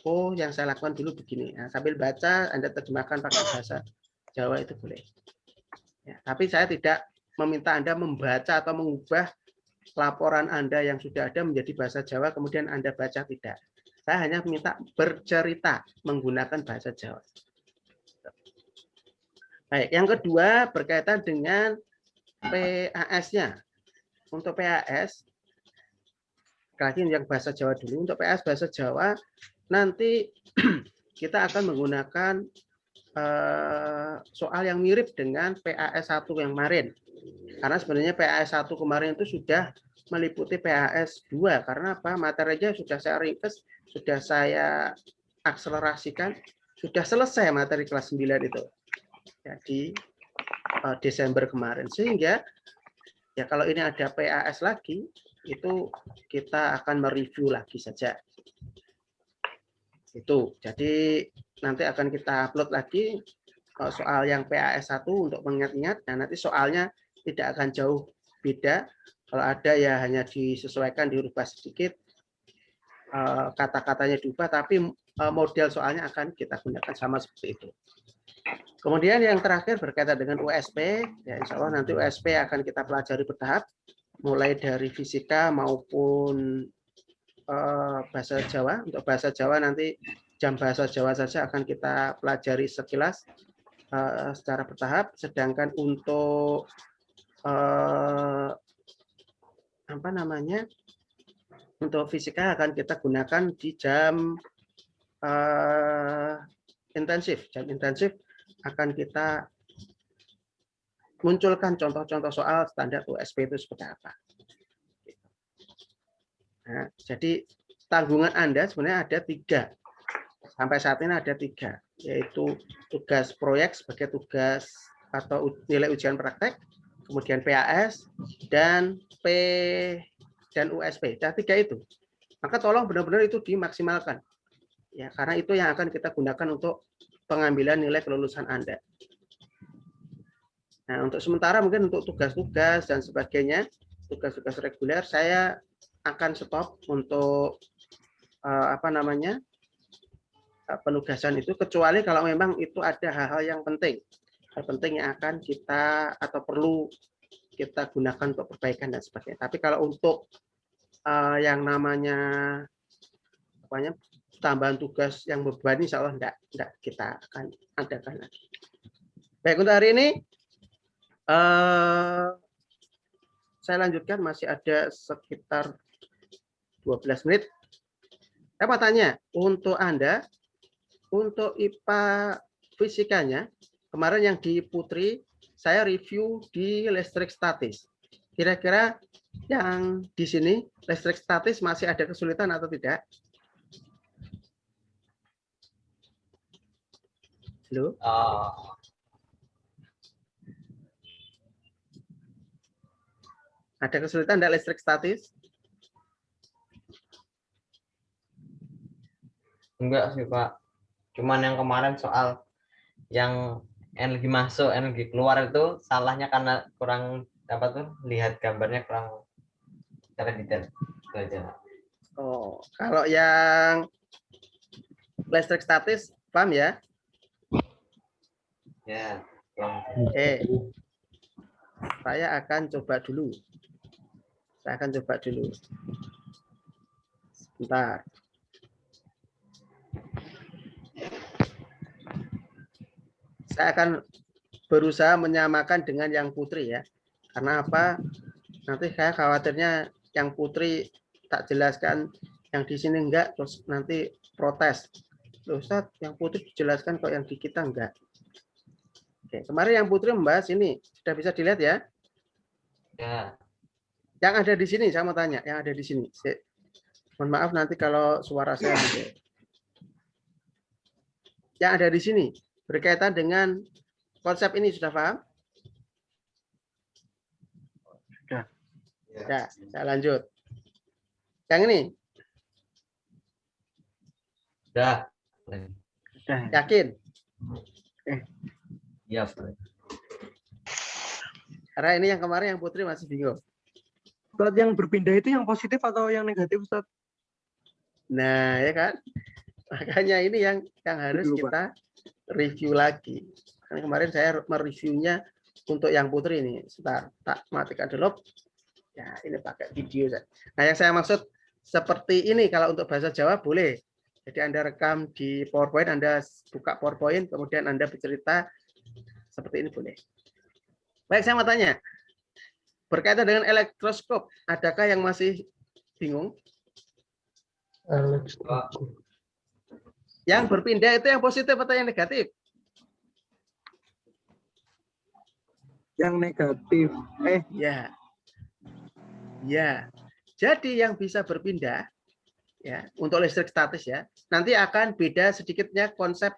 Oh, yang saya lakukan dulu begini. Nah, sambil baca, Anda terjemahkan pakai bahasa Jawa itu boleh. Ya, tapi saya tidak meminta Anda membaca atau mengubah laporan Anda yang sudah ada menjadi bahasa Jawa, kemudian Anda baca, tidak. Saya hanya minta bercerita menggunakan bahasa Jawa. Baik, yang kedua berkaitan dengan PAS-nya. Untuk PAS, lagi yang bahasa Jawa dulu. Untuk PAS bahasa Jawa, nanti kita akan menggunakan soal yang mirip dengan PAS 1 yang kemarin. Karena sebenarnya PAS 1 kemarin itu sudah meliputi PAS 2. Karena apa? Materinya sudah saya ringkas, sudah saya akselerasikan, sudah selesai materi kelas 9 itu. Jadi Desember kemarin, sehingga ya kalau ini ada PAS lagi itu kita akan mereview lagi saja itu. Jadi nanti akan kita upload lagi soal yang PAS 1 untuk mengingat-ingat. Nah, nanti soalnya tidak akan jauh beda, kalau ada ya hanya disesuaikan, dirubah sedikit, kata-katanya diubah, tapi model soalnya akan kita gunakan sama seperti itu. Kemudian yang terakhir berkaitan dengan USP, ya insya Allah nanti USP akan kita pelajari bertahap, mulai dari fisika maupun bahasa Jawa. Untuk bahasa Jawa nanti jam bahasa Jawa saja akan kita pelajari sekilas secara bertahap, sedangkan untuk untuk fisika akan kita gunakan di jam intensif. Jam intensif akan kita munculkan contoh-contoh soal standar USP itu seperti apa. Nah, jadi tanggungan Anda sebenarnya ada 3. Sampai saat ini ada 3, yaitu tugas proyek sebagai tugas atau nilai ujian praktek, kemudian PAS, dan USP. Nah, 3 itu. Maka tolong benar-benar itu dimaksimalkan. Ya, karena itu yang akan kita gunakan untuk pengambilan nilai kelulusan Anda. Nah, untuk sementara mungkin untuk tugas-tugas dan sebagainya, tugas-tugas reguler, saya akan stop untuk penugasan itu, kecuali kalau memang itu ada hal-hal yang penting. Hal penting yang akan kita atau perlu kita gunakan untuk perbaikan dan sebagainya. Tapi kalau untuk yang namanya tambahan tugas yang berbani, insya Allah enggak kita akan adakan lagi. Baik, untuk hari ini saya lanjutkan, masih ada sekitar 12 menit. Saya mau tanya, untuk Anda, untuk IPA fisikanya, kemarin yang di Putri, saya review di listrik statis. Kira-kira yang di sini, listrik statis masih ada kesulitan atau tidak? Halo? Ada kesulitan tidak listrik statis? Enggak sih Pak. Cuman yang kemarin soal yang energi masuk, energi keluar itu salahnya karena kurang lihat gambarnya kurang secara detail. Itu aja. Oh, kalau yang listrik statis paham ya? Ya. Saya akan coba dulu. Sebentar. Saya akan berusaha menyamakan dengan yang putri ya. Karena apa? Nanti saya khawatirnya yang putri tak jelaskan, yang di sini enggak, terus nanti protes. Loh, Ustaz, yang putri dijelaskan kok yang di kita enggak. Oke, kemarin yang putri membahas ini, sudah bisa dilihat ya? Ya. Yang ada di sini, saya mau tanya, yang ada di sini. Mohon maaf nanti kalau suara saya gitu. Yang ada di sini berkaitan dengan konsep ini, sudah paham? Sudah. Ya, saya lanjut. Yang ini? Sudah. Sudah. Yakin? Iya. Karena ini yang kemarin yang putri masih bingung. Ustaz, yang berpindah itu yang positif atau yang negatif, Ustaz? Nah, ya kan? Makanya ini yang harus kita review lagi. Karena kemarin saya mereviewnya untuk yang putri ini. Sebentar, tak matikan dulu. Ya, ini pakai video. Nah, yang saya maksud seperti ini kalau untuk bahasa Jawa boleh. Jadi Anda rekam di PowerPoint, Anda buka PowerPoint, kemudian Anda bercerita seperti ini boleh. Baik, saya mau tanya. Berkaitan dengan elektroskop, adakah yang masih bingung? Yang berpindah itu yang positif atau yang negatif? Yang negatif. Ya. Ya. Jadi yang bisa berpindah ya untuk listrik statis ya, nanti akan beda sedikitnya konsep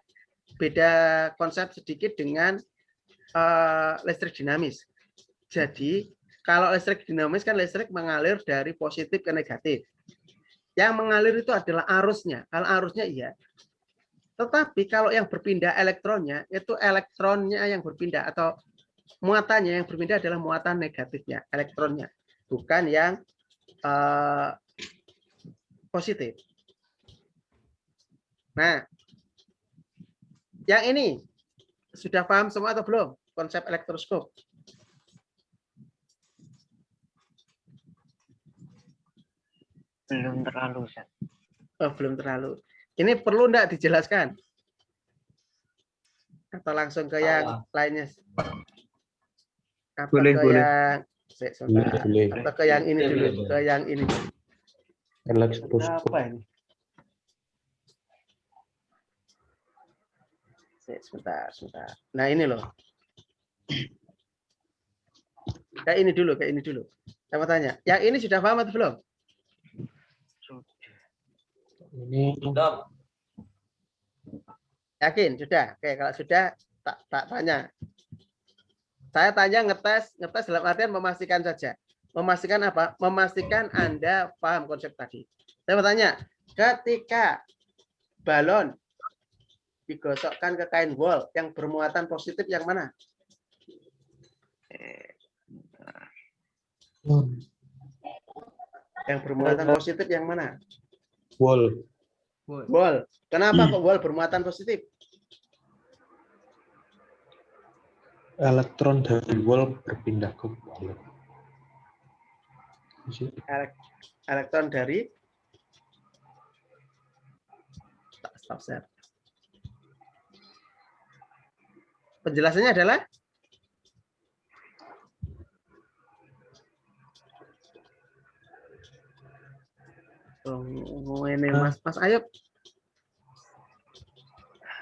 sedikit dengan listrik dinamis. Jadi kalau listrik dinamis kan listrik mengalir dari positif ke negatif. Yang mengalir itu adalah arusnya. Kalau arusnya iya. Tetapi kalau yang berpindah elektronnya, itu elektronnya yang berpindah atau muatannya yang berpindah adalah muatan negatifnya, elektronnya. Bukan yang positif. Nah, yang ini sudah paham semua atau belum konsep elektroskop? Belum terlalu, Ustaz. Oh, belum terlalu. Ini perlu enggak dijelaskan? Atau langsung ke yang lainnya? Atau Boleh. yang Boleh. atau ke yang ini dulu, ke yang ini. Elektroskop. Apa ini? Sebentar. Nah, ini loh. Kayak ini dulu. Saya mau tanya, yang ini sudah paham atau belum? Ini Yakin? Sudah? Oke, kalau sudah tak tanya. Saya tanya ngetes dalam artian memastikan saja. Memastikan apa? Memastikan Anda paham konsep tadi. Saya mau tanya, ketika balon digosokkan ke kain wol yang bermuatan positif yang mana? Yang bermuatan positif yang mana? wall. Wol. Kenapa kok wol bermuatan positif? Elektron dari wall berpindah ke balon. Elektron dari stop. Penjelasannya adalah ini Mas Ayub.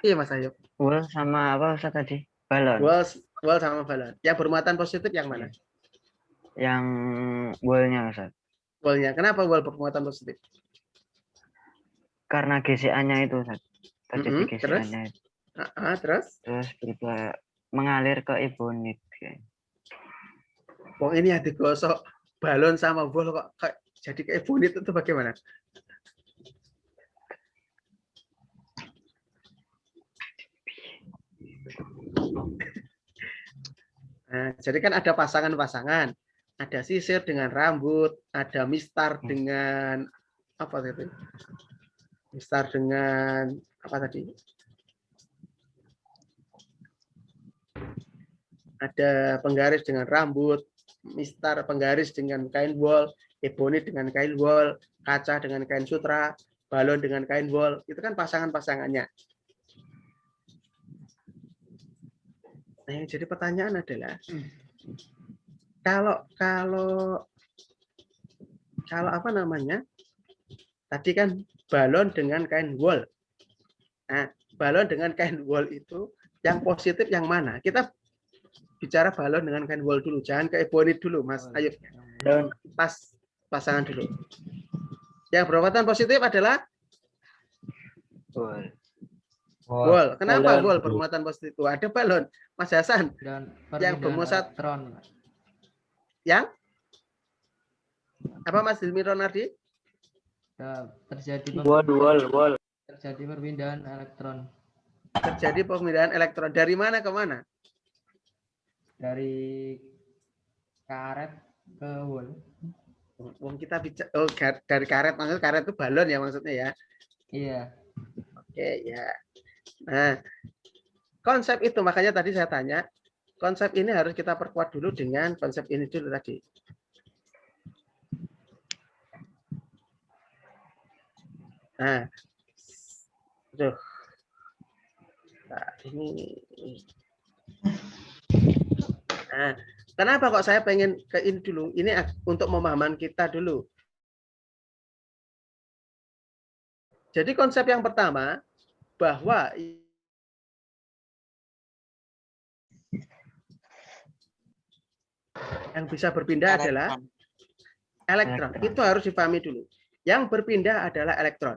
Iya Mas Ayub. Wol sama apa Ustaz tadi? Balon. Wol sama balon. Yang bermuatan positif yang mana? Yang wolnya Ustaz. Wolnya. Kenapa wol bermuatan positif? Karena GCA-nya itu Ustaz. Tadi GCA-nya itu. Terus berubah mengalir ke ebonit. Wong ini yang digosok balon sama wol kok jadi ke ebonit itu bagaimana? Nah, jadi kan ada pasangan-pasangan, ada sisir dengan rambut, ada mistar dengan apa tadi? Mistar dengan apa tadi? Ada penggaris dengan rambut, mistar penggaris dengan kain wol, ebonit dengan kain wol, kaca dengan kain sutra, balon dengan kain wol. Itu kan pasangan-pasangannya. Nah, yang jadi pertanyaan adalah kalau apa namanya? Tadi kan balon dengan kain wol. Nah, balon dengan kain wol itu yang positif yang mana? Kita bicara balon dengan kain wol dulu, jangan ke ebonit dulu, Mas. Ayo, dan pasangan dulu. Yang bermuatan positif adalah wol. Kenapa wol bermuatan positif? Itu ada balon, Mas Hasan. Dan yang bermuatan elektron. Yang apa, Mas Hilmi Ronardi? Terjadi terjadi perpindahan elektron. Terjadi pemindahan elektron dari mana ke mana? Dari karet ke wol. Kita bicara dari karet, maksudnya karet itu balon ya maksudnya ya. Iya. Oke ya. Nah, konsep itu makanya tadi saya tanya, konsep ini harus kita perkuat dulu dengan konsep ini dulu tadi. Nah, ini. Nah, kenapa kok saya pengen ke ini dulu? Ini untuk pemahaman kita dulu. Jadi konsep yang pertama bahwa yang bisa berpindah adalah elektron. Itu harus dipahami dulu. Yang berpindah adalah elektron.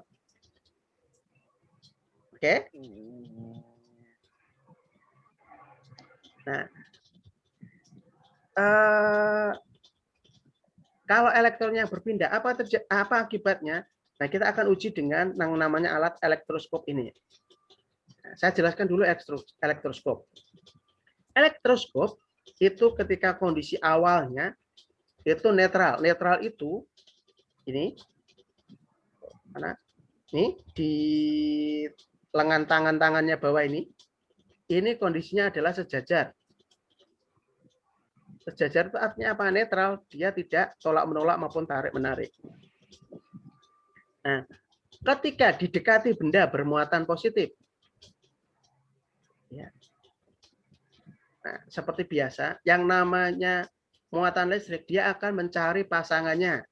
Oke? Nah, kalau elektronnya berpindah, apa akibatnya? Nah, kita akan uji dengan yang namanya alat elektroskop ini. Nah, saya jelaskan dulu elektroskop. Elektroskop itu ketika kondisi awalnya itu netral. Netral itu ini mana? Ini di lengan tangannya bawah ini. Ini kondisinya adalah sejajar. Sejajar itu artinya apa? Netral. Dia tidak tolak-menolak maupun tarik-menarik. Nah, ketika didekati benda bermuatan positif, ya. Nah, seperti biasa, yang namanya muatan listrik, dia akan mencari pasangannya.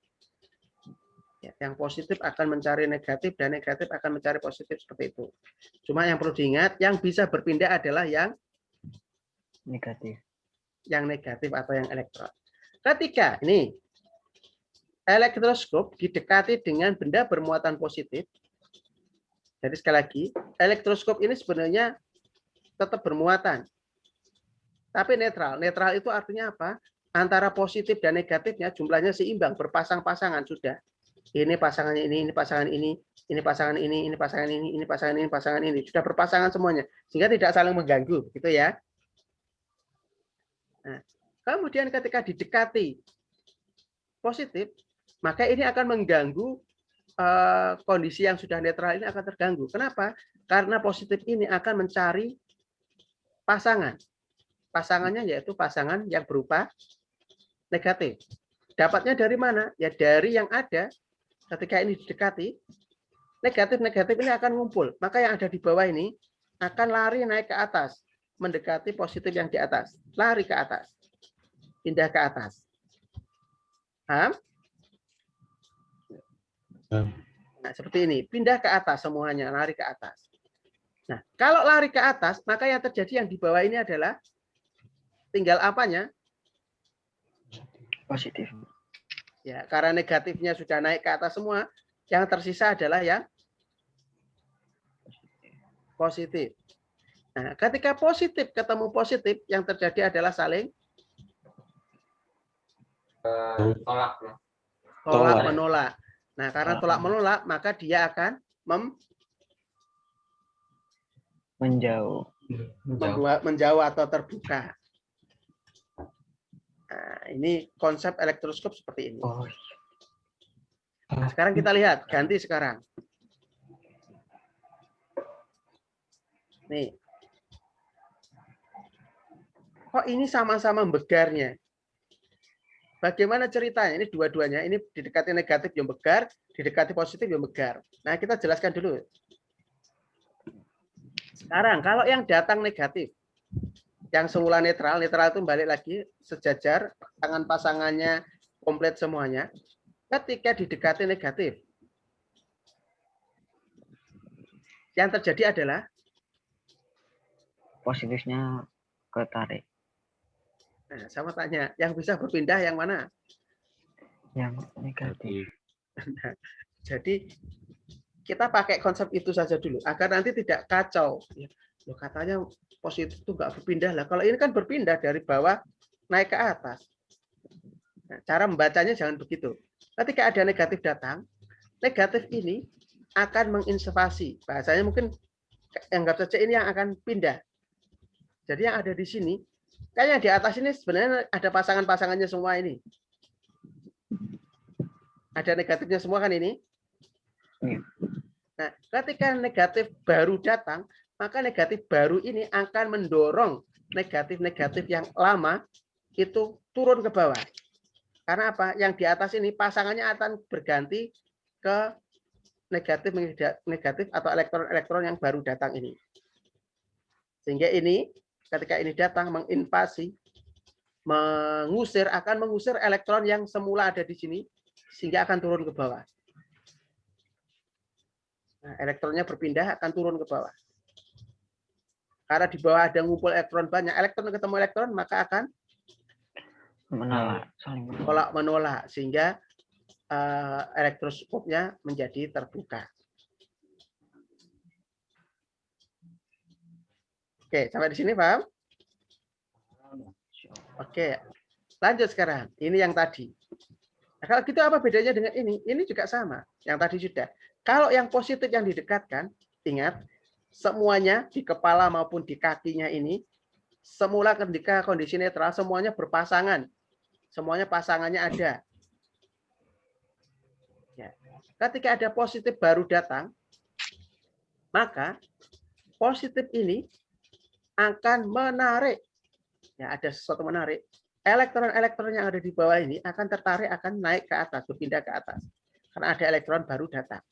Ya, yang positif akan mencari negatif, dan negatif akan mencari positif, seperti itu. Cuma yang perlu diingat, yang bisa berpindah adalah yang negatif. Yang negatif atau yang elektron. Ketika ini elektroskop didekati dengan benda bermuatan positif, jadi sekali lagi, elektroskop ini sebenarnya tetap bermuatan, tapi netral. Netral itu artinya apa? Antara positif dan negatifnya jumlahnya seimbang, berpasang-pasangan sudah. Ini pasangannya ini pasangan ini pasangan ini pasangan ini pasangan ini, pasangan ini. Sudah berpasangan semuanya. Sehingga tidak saling mengganggu, gitu ya. Nah, kemudian ketika didekati positif, maka ini akan mengganggu kondisi yang sudah netral ini akan terganggu. Kenapa? Karena positif ini akan mencari pasangan. Pasangannya yaitu pasangan yang berupa negatif. Dapatnya dari mana? Ya dari yang ada ketika ini didekati, negatif-negatif ini akan ngumpul. Maka yang ada di bawah ini akan lari naik ke atas, mendekati positif yang di atas. Lari ke atas. Pindah ke atas. Paham? Nah, seperti ini. Pindah ke atas semuanya, lari ke atas. Nah, kalau lari ke atas, maka yang terjadi yang di bawah ini adalah tinggal apanya? Positif. Ya, karena negatifnya sudah naik ke atas semua, yang tersisa adalah yang positif. Nah, ketika positif ketemu positif, yang terjadi adalah saling tolak menolak. Nah, karena tolak menolak, maka dia akan menjauh atau terbuka. Nah, ini konsep elektroskop seperti ini. Nah, sekarang kita lihat, ganti sekarang. Nih. Kok ini sama-sama begarnya? Bagaimana ceritanya? Ini dua-duanya. Ini didekati negatif yang begar, didekati positif yang begar. Nah, kita jelaskan dulu. Sekarang, kalau yang datang negatif, Yang semula netral itu balik lagi sejajar, tangan pasangannya komplit semuanya. Ketika didekati negatif, yang terjadi adalah positifnya ketarik. Nah, sama tanya, yang bisa berpindah yang mana? Yang negatif. Nah, jadi kita pakai konsep itu saja dulu agar nanti tidak kacau. Loh, katanya positif itu nggak berpindah lah. Kalau ini kan berpindah dari bawah naik ke atas. Nah, cara membacanya jangan begitu. Ketika ada negatif datang, negatif ini akan menginvasi. Bahasanya mungkin anggap saja ini yang akan pindah. Jadi yang ada di sini, kayak yang di atas ini sebenarnya ada pasangan-pasangannya semua ini. Ada negatifnya semua kan ini. Nah, ketika negatif baru datang, maka negatif baru ini akan mendorong negatif-negatif yang lama itu turun ke bawah. Karena apa? Yang di atas ini pasangannya akan berganti ke negatif atau elektron-elektron yang baru datang ini. Sehingga ini ketika ini datang menginvasi, akan mengusir elektron yang semula ada di sini sehingga akan turun ke bawah. Nah, elektronnya berpindah akan turun ke bawah. Karena di bawah ada ngumpul elektron banyak, elektron ketemu elektron maka akan menolak sehingga elektroskopnya menjadi terbuka. Oke, sampai di sini paham? Oke, lanjut sekarang. Ini yang tadi. Nah, kalau gitu apa bedanya dengan ini? Ini juga sama. Yang tadi sudah. Kalau yang positif yang didekatkan, ingat, semuanya di kepala maupun di kakinya ini, semula ketika kondisi netral, semuanya berpasangan. Semuanya pasangannya ada. Ya. Ketika ada positif baru datang, maka positif ini akan menarik. Ya, ada sesuatu menarik. Elektron-elektron yang ada di bawah ini akan tertarik, akan naik ke atas, berpindah ke atas. Karena ada elektron baru datang.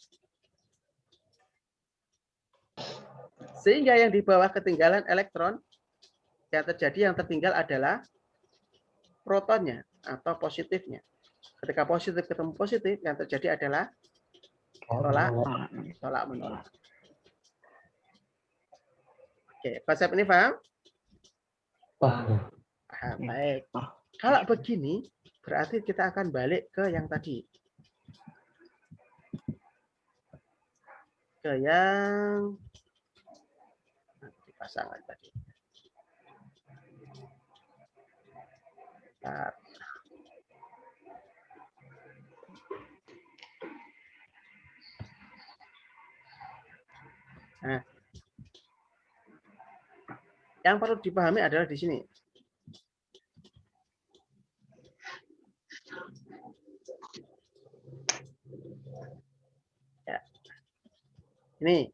Sehingga yang di bawah ketinggalan elektron, yang tertinggal adalah protonnya atau positifnya. Ketika positif ketemu positif, yang terjadi adalah tolak menolak. Oke, konsep ini paham? Paham. Baik. Kalau begini, berarti kita akan balik ke yang tadi. Ke yang pasangan tadi. Bentar. Nah, yang perlu dipahami adalah di sini. Ya. Ini.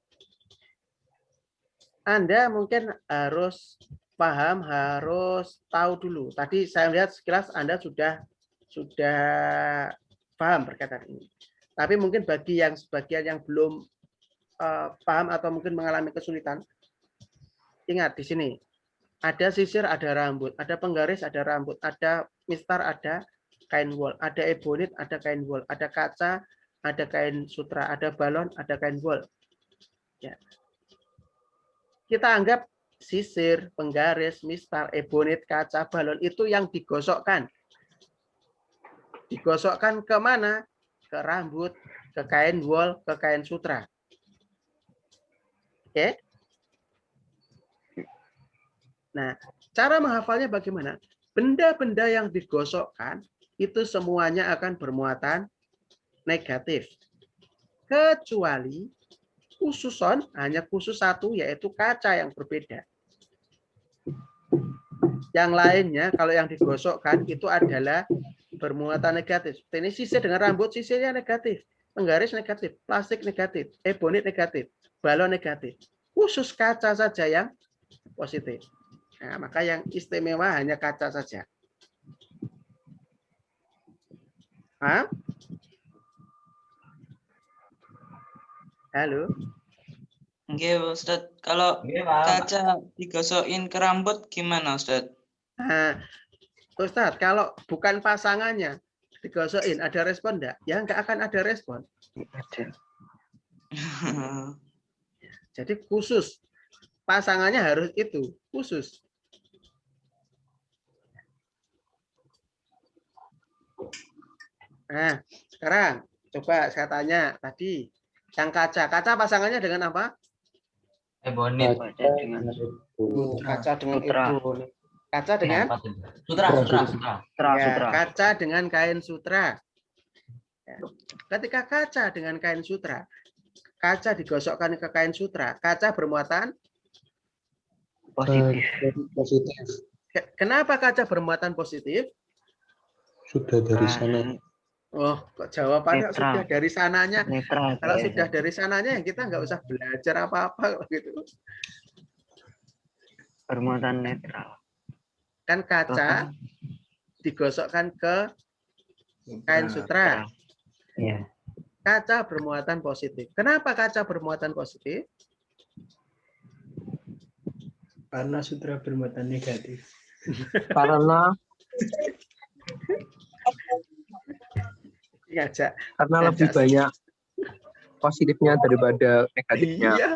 Anda mungkin harus paham, harus tahu dulu. Tadi saya lihat sekilas Anda sudah paham berkaitan ini. Tapi mungkin bagi yang sebagian yang belum paham atau mungkin mengalami kesulitan, ingat di sini ada sisir, ada rambut, ada penggaris, ada rambut, ada mistar, ada kain wol, ada ebonit, ada kain wol, ada kaca, ada kain sutra, ada balon, ada kain wol. Ya. Kita anggap sisir, penggaris, mistar, ebonit, kaca, balon itu yang digosokkan. Digosokkan ke mana? Ke rambut, ke kain wol, ke kain sutra. Oke? Nah, cara menghafalnya bagaimana? Benda-benda yang digosokkan itu semuanya akan bermuatan negatif. Kecuali khususon, hanya khusus satu, yaitu kaca yang berbeda. Yang lainnya, kalau yang digosokkan itu adalah bermuatan negatif. Ini sisir dengan rambut, sisirnya negatif. Penggaris negatif, plastik negatif, ebonit negatif, balon negatif. Khusus kaca saja yang positif. Nah, maka yang istimewa hanya kaca saja. Paham? Halo? Nggih, Ustaz. Kalau Nggih, Pak. kaca digosokin ke rambut gimana, Ustaz? Nah, Ustadz, kalau bukan pasangannya digosokin, ada respon enggak? Ya nggak akan ada respon. Jadi khusus. Pasangannya harus itu, khusus. Nah, sekarang coba saya tanya tadi. Yang kaca pasangannya dengan apa? Ebonit. Kaca dengan ebonit. Kaca dengan Sutra. Ya, kaca dengan kain sutra. Ya. Ketika kaca dengan kain sutra, kaca digosokkan ke kain sutra, kaca bermuatan Positif. Kenapa kaca bermuatan positif? Sudah dari sana. Oh, kok jawabannya Netral. sudah dari sananya? Netral. Kalau sudah dari sananya, kita nggak usah belajar apa-apa gitu. Bermuatan netral. Kan kaca digosokkan ke kain sutra. Iya. Kaca bermuatan positif. Kenapa kaca bermuatan positif? Karena sutra bermuatan negatif. Karena Karena lebih banyak positifnya daripada negatifnya. Iya.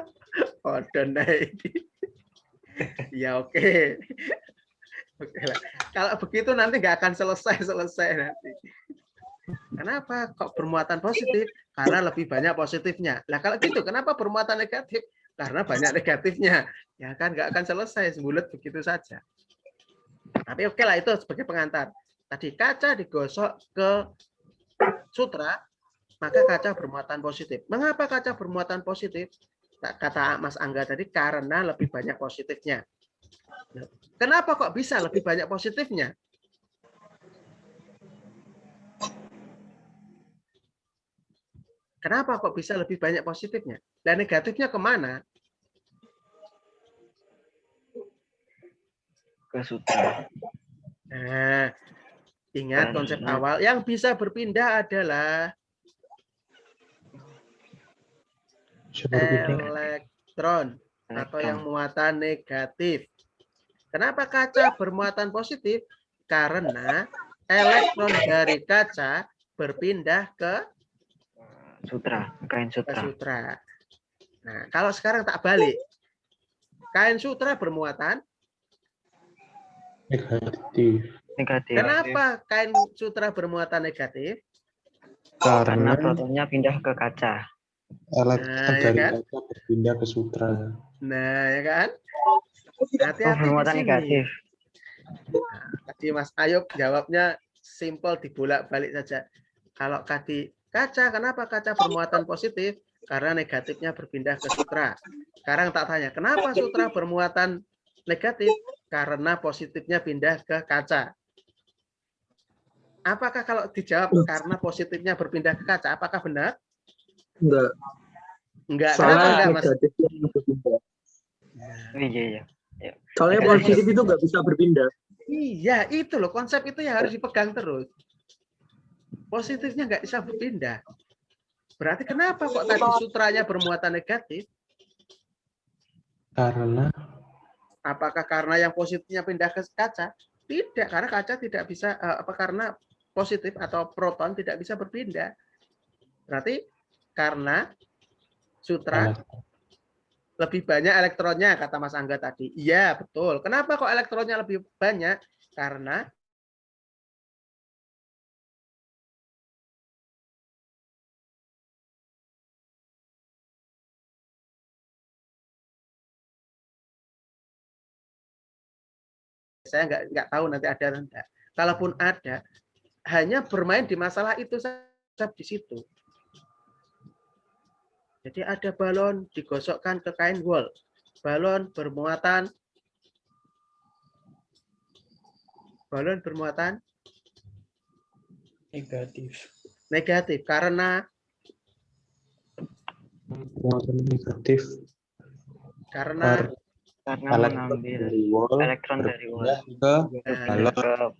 Oh, naik. Ya oke. Oke lah. Kalau begitu nanti nggak akan selesai nanti. Kenapa kok bermuatan positif? Karena lebih banyak positifnya. Lah kalau gitu kenapa bermuatan negatif? Karena banyak negatifnya. Ya kan nggak akan selesai sebulat begitu saja. Tapi oke lah itu sebagai pengantar. Tadi kaca digosok ke sutra, maka kaca bermuatan positif. Mengapa kaca bermuatan positif? Kata Mas Angga tadi karena lebih banyak positifnya. Kenapa kok bisa lebih banyak positifnya? Kenapa kok bisa lebih banyak positifnya? Dan negatifnya kemana? Ke sutra. Nah, ingat konsep awal. Yang bisa berpindah adalah elektron atau yang muatan negatif. Kenapa kaca bermuatan positif? Karena elektron dari kaca berpindah ke sutra, kain sutra. Sutra. Nah, kalau sekarang tak balik. Kain sutra bermuatan negatif. Kenapa kain sutra bermuatan negatif? Karena protonnya pindah ke kaca. Elektron dari kaca berpindah ke sutra. Nah, ya kan? Hati-hati di sini. Negatif. Nah, tadi Mas Ayub jawabnya simpel dibolak-balik saja. Kalau tadi kaca, kenapa kaca bermuatan positif? Karena negatifnya berpindah ke sutra. Sekarang tak tanya, kenapa sutra bermuatan negatif? Karena positifnya pindah ke kaca. Apakah kalau dijawab karena positifnya berpindah ke kaca, apakah benar? Enggak. Enggak. Soalnya Kenapa enggak, Mas? negatifnya berpindah. Iya. Soalnya positif itu nggak bisa berpindah. Iya, itu loh konsep itu yang harus dipegang terus. Positifnya nggak bisa berpindah. Berarti kenapa kok tadi sutranya bermuatan negatif? Karena Apakah karena yang positifnya pindah ke kaca? Tidak, karena kaca tidak bisa karena positif atau proton tidak bisa berpindah. Berarti karena sutra lebih banyak elektronnya, kata Mas Angga tadi. Iya, betul. Kenapa kok elektronnya lebih banyak? Karena saya nggak tahu nanti ada atau enggak. Kalaupun ada, hanya bermain di masalah itu saja di situ. Jadi ada balon digosokkan ke kain wol. Balon bermuatan negatif karena negatif. Karena mengambil elektron dari wol ke balon.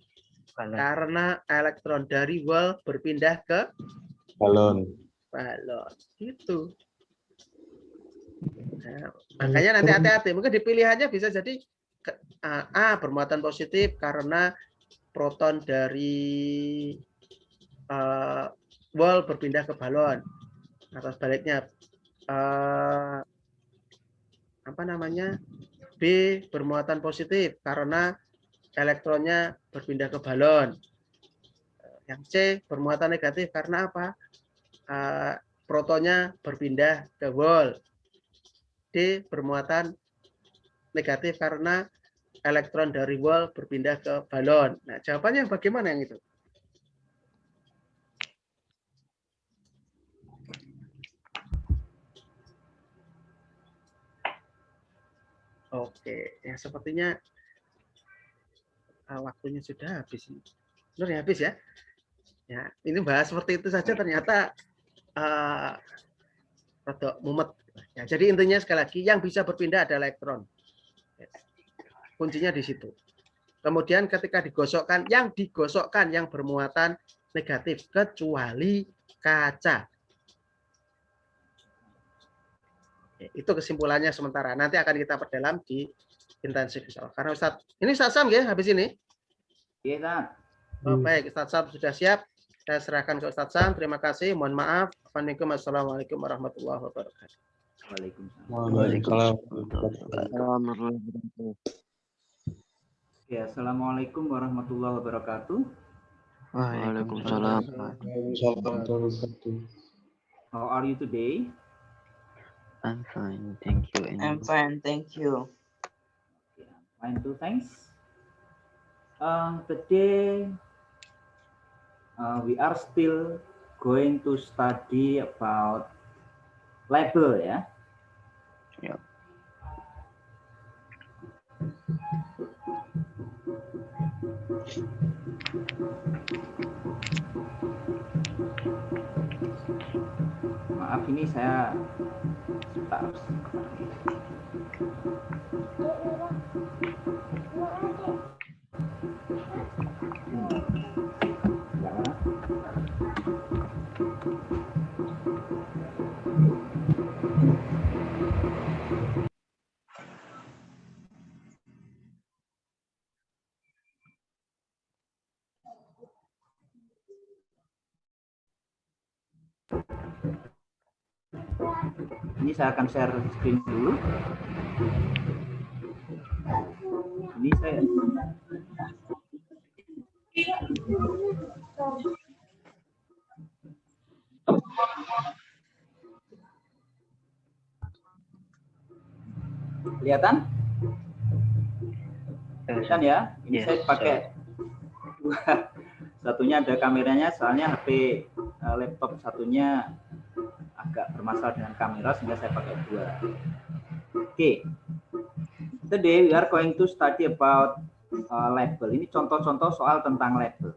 Karena elektron dari wol berpindah ke balon. Itu. Nah, makanya nanti hati-hati, mungkin di pilihannya bisa jadi A bermuatan positif karena proton dari wall berpindah ke balon, atau sebaliknya apa namanya, B bermuatan positif karena elektronnya berpindah ke balon. Yang C bermuatan negatif karena apa? Protonnya berpindah ke wall. D bermuatan negatif karena elektron dari wall berpindah ke balon. Nah, jawabannya bagaimana yang itu? Oke, ya sepertinya waktunya sudah habis. Benar ya, habis ya? Ya, ini bahas seperti itu saja ternyata rada mumet. Ya, jadi intinya sekali lagi yang bisa berpindah ada elektron. Kuncinya di situ. Kemudian ketika digosokkan yang bermuatan negatif kecuali kaca. Itu kesimpulannya sementara. Nanti akan kita perdalam di intensif. Karena Ustadz, ini Ustadz Sam ya habis ini? Iya, baik, Ustadz Sam sudah siap. Saya serahkan ke Ustadz Sam. Terima kasih. Mohon maaf. Assalamualaikum warahmatullahi wabarakatuh. Waalaikumsalam. Ya, assalamualaikum warahmatullahi wabarakatuh. Waalaikumsalam. How are you today? I'm fine, thank you. I'm fine, thank you. Fine too, thanks. Today we are still going to study about label, ya. Yeah. Maaf, ini saya sebentar. Ini saya akan share screen dulu. Ini saya kelihatan? Kelihatan ya? Ini saya pakai satunya ada kameranya, soalnya HP laptop satunya agak bermasalah dengan kamera sehingga saya pakai dua. Oke. Today we are going to study about label. Ini contoh-contoh soal tentang label.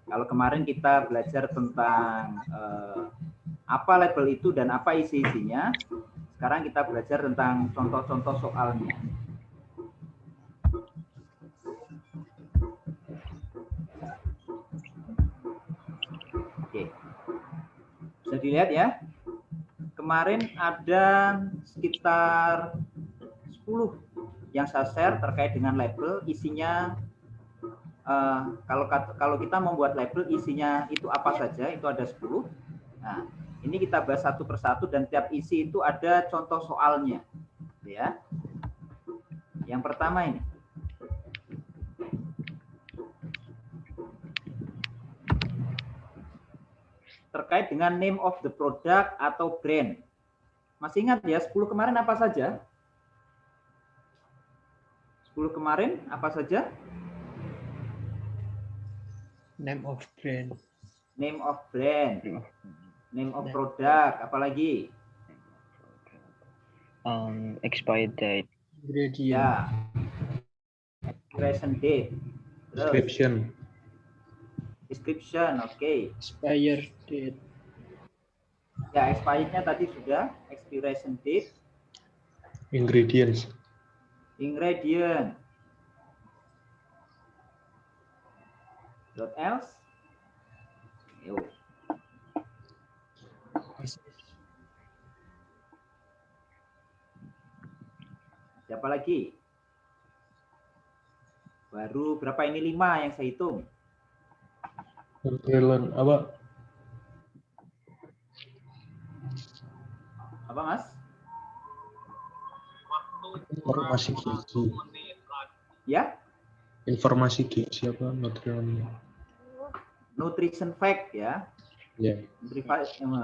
Kalau kemarin kita belajar tentang apa label itu dan apa isi-isinya, sekarang kita belajar tentang contoh-contoh soalnya. Oke. Bisa dilihat ya. Kemarin ada sekitar 10 yang saya share terkait dengan label. Isinya kalau kita membuat label isinya itu apa saja, itu ada 10. Nah, ini kita bahas satu persatu dan tiap isi itu ada contoh soalnya, ya. Yang pertama ini. Terkait dengan name of the product atau brand. Masih ingat ya, 10 kemarin apa saja? 10 kemarin apa saja? Name of brand. Name of brand. Name of product, apalagi? Expired date. Ingredient. Ya. Expiration date. Description. Description, oke. Expired date. Ya, expirednya tadi sudah. Expiration date. Ingredients. Ingredient. What else? Yo. Siapa lagi? Baru berapa ini? 5 yang saya hitung. Surveillance apa? Apa, Mas? Informasi gizi. Ya? Informasi gizi apa? Nutrition fact ya. Ya.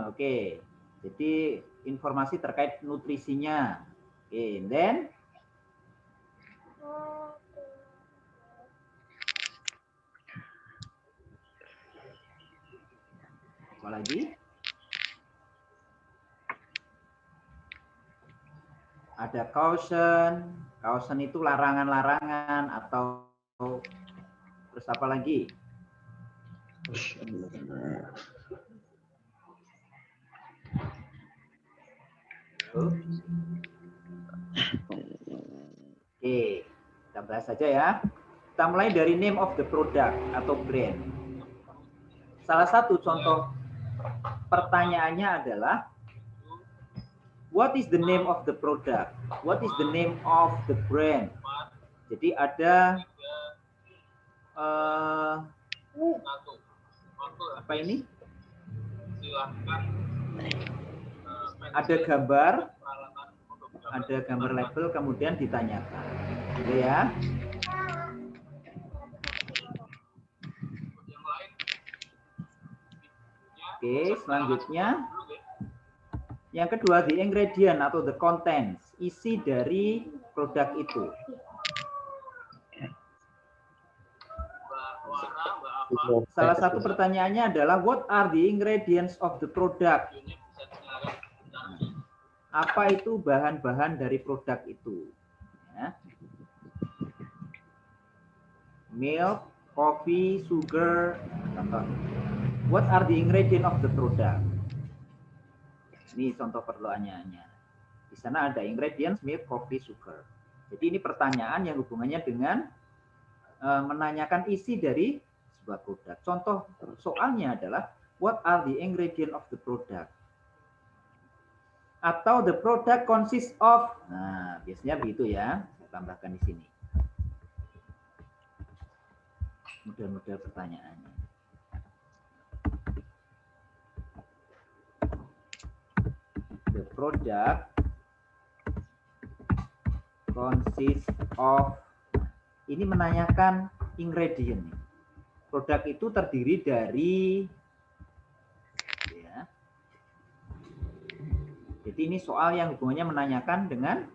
Oke. Jadi informasi terkait nutrisinya. Oke, then apa lagi? Ada caution. Caution itu larangan-larangan atau terus apa lagi? Oke, kita bahas saja ya. Kita mulai dari name of the product atau brand. Salah satu contoh pertanyaannya adalah what is the name of the product? What is the name of the brand? Jadi ada apa ini? Ada gambar label, kemudian ditanyakan. Gitu ya. Oke, selanjutnya yang kedua, the ingredient atau the contents, isi dari produk itu. Salah satu pertanyaannya adalah what are the ingredients of the product? Apa itu bahan-bahan dari produk itu? Ya. Milk, coffee, sugar, contoh. What are the ingredient of the product? Ini contoh pertanyaannya. Di sana ada ingredients, milk, coffee, sugar. Jadi ini pertanyaan yang hubungannya dengan menanyakan isi dari sebuah produk. Contoh soalnya adalah what are the ingredient of the product? Atau the product consists of. Nah, biasanya begitu ya. Saya tambahkan di sini. Model-model pertanyaannya. The product consists of. Ini menanyakan ingredient. Produk itu terdiri dari. Ya. Jadi ini soal yang hubungannya menanyakan dengan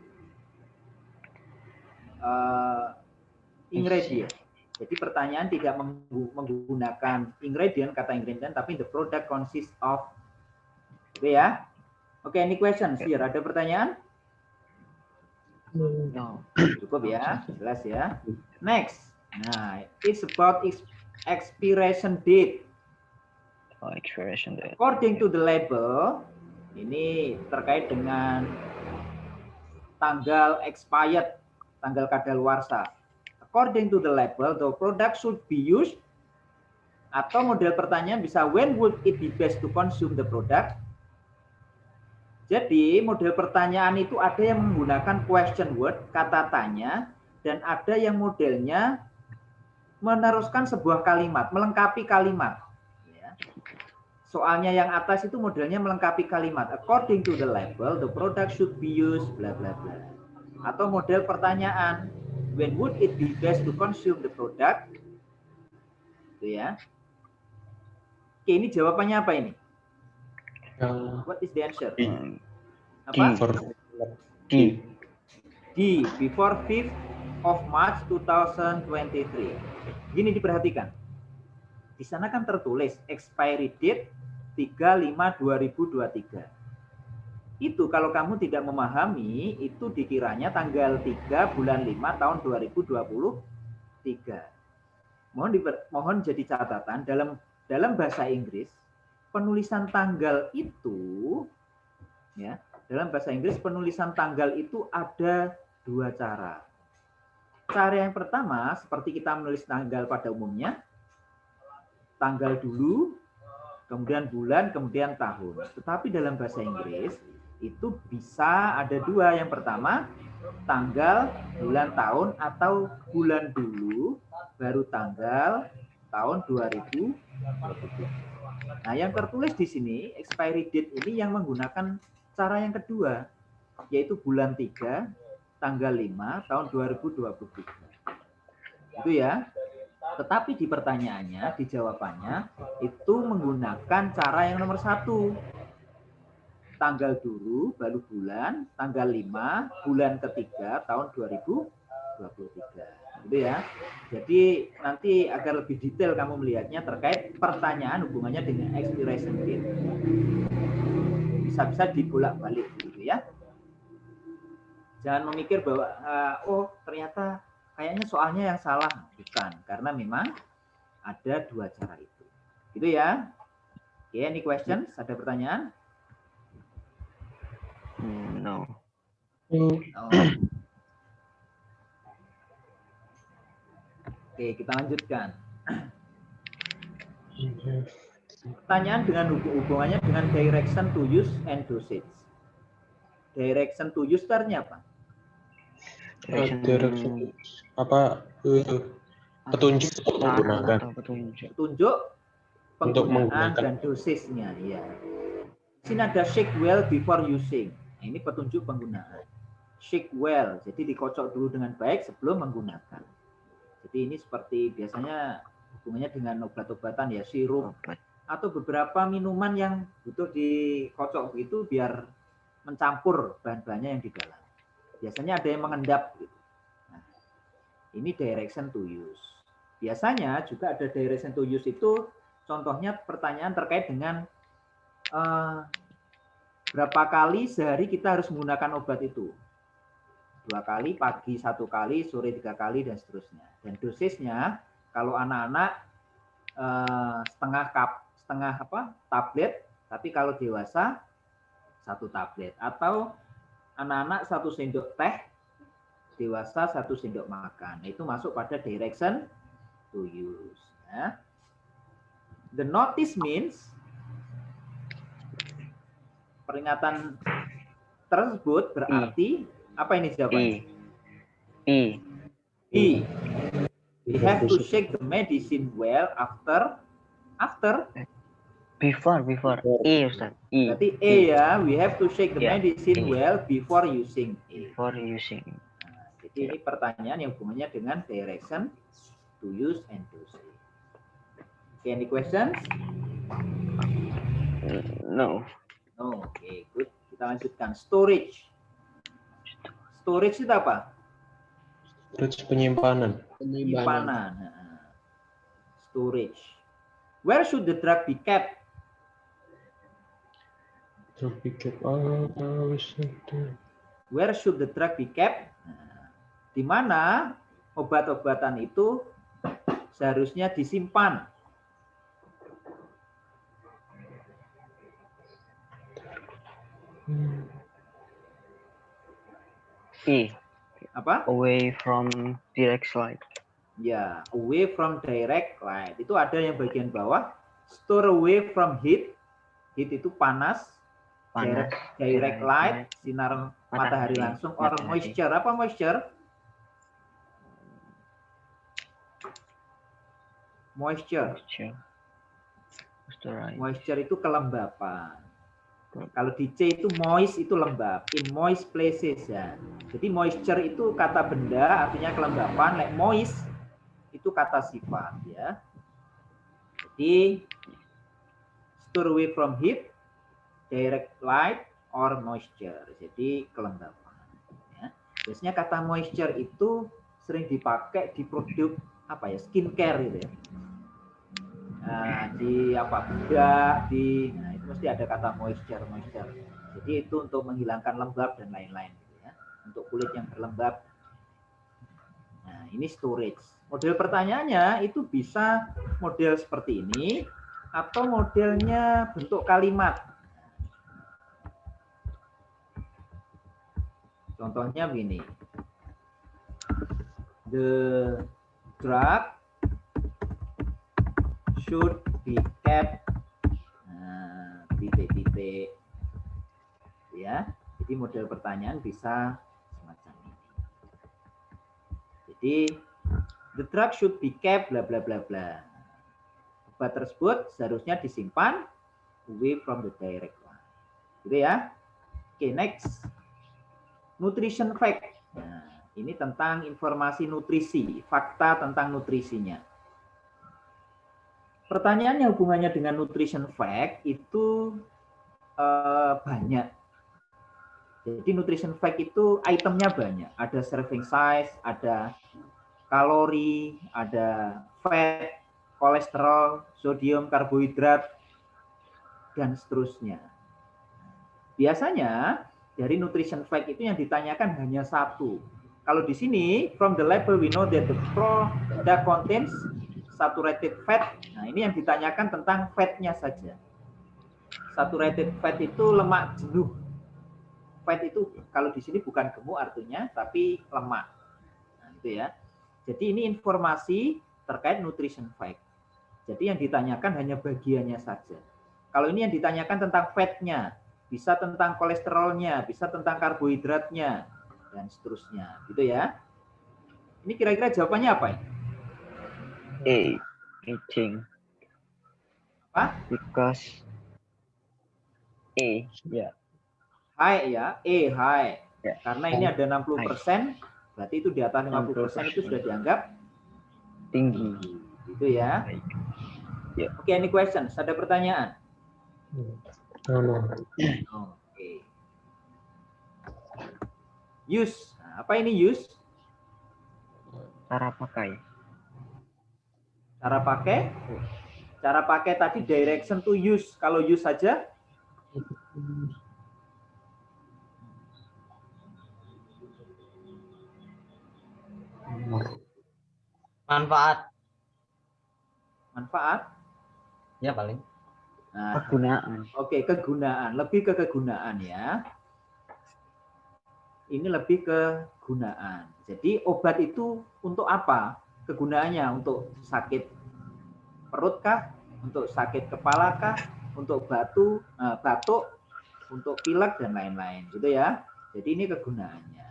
ingredient. Jadi pertanyaan tidak menggunakan ingredient, kata ingredient, tapi the product consists of. Oke ya. Oke, any questions here? Ada pertanyaan? No. Cukup ya, jelas ya. Next. Nah, it's about expiration date. Oh, expiration date. According to the label, ini terkait dengan tanggal expired, tanggal kadaluarsa. According to the label, the product should be used. Atau model pertanyaan bisa when would it be best to consume the product? Jadi model pertanyaan itu ada yang menggunakan question word, kata tanya, dan ada yang modelnya meneruskan sebuah kalimat, melengkapi kalimat. Ya. Soalnya yang atas itu modelnya melengkapi kalimat. According to the label, the product should be used, bla bla bla. Atau model pertanyaan, when would it be best to consume the product? Itu ya. Oke, ini jawabannya apa ini? What is the answer? Apa? D. D. Before 5th of March 2023. Gini diperhatikan. Di sana kan tertulis expiry date 3/5/2023. Itu kalau kamu tidak memahami, itu dikiranya tanggal 3 bulan 5 tahun 2023. Mohon jadi catatan dalam bahasa Inggris penulisan tanggal itu ya, dalam bahasa Inggris penulisan tanggal itu ada dua cara. Cara yang pertama seperti kita menulis tanggal pada umumnya, tanggal dulu, kemudian bulan, kemudian tahun. Tetapi dalam bahasa Inggris itu bisa ada dua. Yang pertama, tanggal, bulan, tahun, atau bulan dulu, baru tanggal, tahun 2023. Nah, yang tertulis di sini, expiry date ini yang menggunakan cara yang kedua, yaitu bulan 3, tanggal 5, tahun 2023. Itu ya. Tetapi di pertanyaannya, di jawabannya, itu menggunakan cara yang nomor 1. Tanggal dulu, baru bulan, tanggal 5, bulan ketiga, tahun 2023. Gitu ya. Jadi nanti agar lebih detail kamu melihatnya terkait pertanyaan hubungannya dengan expiration date. Bisa-bisa dibolak-balik gitu ya. Jangan memikir bahwa oh ternyata kayaknya soalnya yang salah. Bukan, karena memang ada dua cara itu. Gitu ya. Oke, any questions? Ada pertanyaan? No. Oke, kita lanjutkan. Pertanyaan dengan hubungannya dengan direction to use and dosage. Direction to use ternyata apa? Direction apa? Petunjuk untuk menggunakan. Petunjuk penggunaan dan dosisnya, ya. Sini ada shake well before using. Nah, ini petunjuk penggunaan. Shake well, jadi dikocok dulu dengan baik sebelum menggunakan. Jadi ini seperti biasanya hubungannya dengan obat-obatan ya, sirup atau beberapa minuman yang butuh dikocok begitu biar mencampur bahan-bahannya yang di dalam. Biasanya ada yang mengendap gitu. Nah, ini direction to use. Biasanya juga ada direction to use itu contohnya pertanyaan terkait dengan berapa kali sehari kita harus menggunakan obat itu. 2 kali, pagi 1 kali, sore 3 kali, dan seterusnya. Dan dosisnya, kalau anak-anak setengah tablet, tapi kalau dewasa 1 tablet. Atau anak-anak 1 sendok teh, dewasa 1 sendok makan. Nah, itu masuk pada direction to use. Ya. The notice means peringatan tersebut berarti apa ini jawabannya? E. We have to shake the medicine well after before E, Ustaz. E. Berarti E ya, we have to shake the medicine well before using it. Before using. Nah, jadi ini pertanyaan yang hubungannya dengan direction to use and dosage. Okay, any questions? No. No, okay, good. Kita lanjutkan. Storage. Storage itu apa? Storage penyimpanan. Penyimpanan. Storage. Where should the drug be kept? Where should the drug be kept? Di mana obat-obatan itu seharusnya disimpan? E. Apa? Away from direct light. Ya, away from direct light. Itu ada yang bagian bawah. Store away from heat. Heat itu panas. Direct light, sinar matahari langsung. Or moisture. Apa moisture? Moisture. Moisture itu kelembapan. Kalau di C itu moist itu lembab, in moist places ya. Jadi moisture itu kata benda artinya kelembapan, like moist itu kata sifat ya. Jadi store away from heat, direct light or moisture. Jadi kelembapan ya. Biasanya kata moisture itu sering dipakai di produk apa ya, skincare gitu ya. Nah, di apa bedak di itu mesti ada kata moisture. Jadi itu untuk menghilangkan lembab dan lain-lain gitu ya. Untuk kulit yang berlembab. Nah, ini storage. Model pertanyaannya itu bisa model seperti ini atau modelnya bentuk kalimat. Contohnya begini. The drug should be kept titik-titik Ya. Jadi model pertanyaan bisa semacam ini. Jadi the drug should be kept bla bla bla bla. Obat tersebut seharusnya disimpan away from the direct line. Gitu ya. Oke, next. Nutrition fact. Nah, ini tentang informasi nutrisi, fakta tentang nutrisinya. Pertanyaan yang hubungannya dengan nutrition fact itu banyak. Jadi nutrition fact itu itemnya banyak. Ada serving size, ada kalori, ada fat, kolesterol, sodium, karbohidrat, dan seterusnya. Biasanya dari nutrition fact itu yang ditanyakan hanya satu. Kalau di sini, from the label we know that the product contains saturated fat. Nah, ini yang ditanyakan tentang fatnya saja. Saturated fat itu lemak jenuh. Fat itu kalau di sini bukan gemuk artinya, tapi lemak. Nah, itu ya. Jadi ini informasi terkait nutrition fact. Jadi yang ditanyakan hanya bagiannya saja. Kalau ini yang ditanyakan tentang fatnya, bisa tentang kolesterolnya, bisa tentang karbohidratnya, dan seterusnya. Gitu ya. Ini kira-kira jawabannya apa ini? Aging. Apa? Because ya. High ya, high. Ya. Karena ini ada 60%, berarti itu di atas 50% itu sudah dianggap tinggi. Gitu ya. Ya. Oke, any questions? Ada pertanyaan? Oke. Use. Nah, apa ini use? Cara pakai. Cara pakai? Cara pakai tadi direction to use. Kalau use saja? Manfaat. Manfaat? Ya paling. Nah, kegunaan. Oke, kegunaan. Lebih ke kegunaan ya. Ini lebih ke kegunaan. Jadi obat itu untuk apa? Kegunaannya untuk sakit perut kah? Untuk sakit kepala kah? Untuk batuk, untuk pilek dan lain-lain, gitu ya. Jadi ini kegunaannya.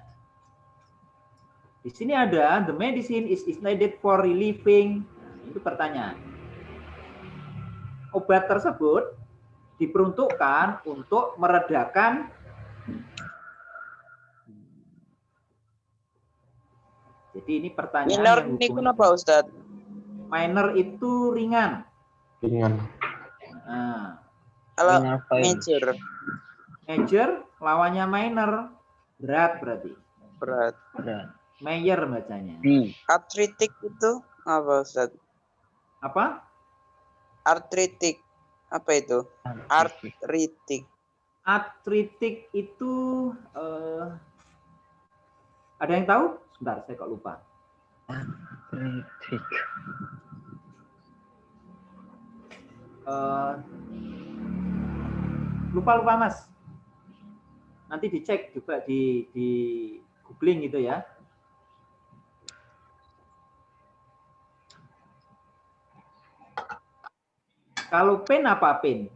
Di sini ada the medicine is needed for relieving. Nah, itu pertanyaan. Obat tersebut diperuntukkan untuk meredakan Jadi ini pertanyaan minor yang ini kenapa Ustadz? Minor itu ringan. Ringan. Nah, kalau major. Major lawannya minor. Berat berarti. Berat. Major bacanya. Artritik itu apa Ustadz? Apa? Artritik. Apa itu? Artritik. Artritik itu ada yang tahu? Sebentar, saya kok lupa. Artritik. Lupa Mas. Nanti dicek juga di googling gitu ya. Kalau pain apa pain?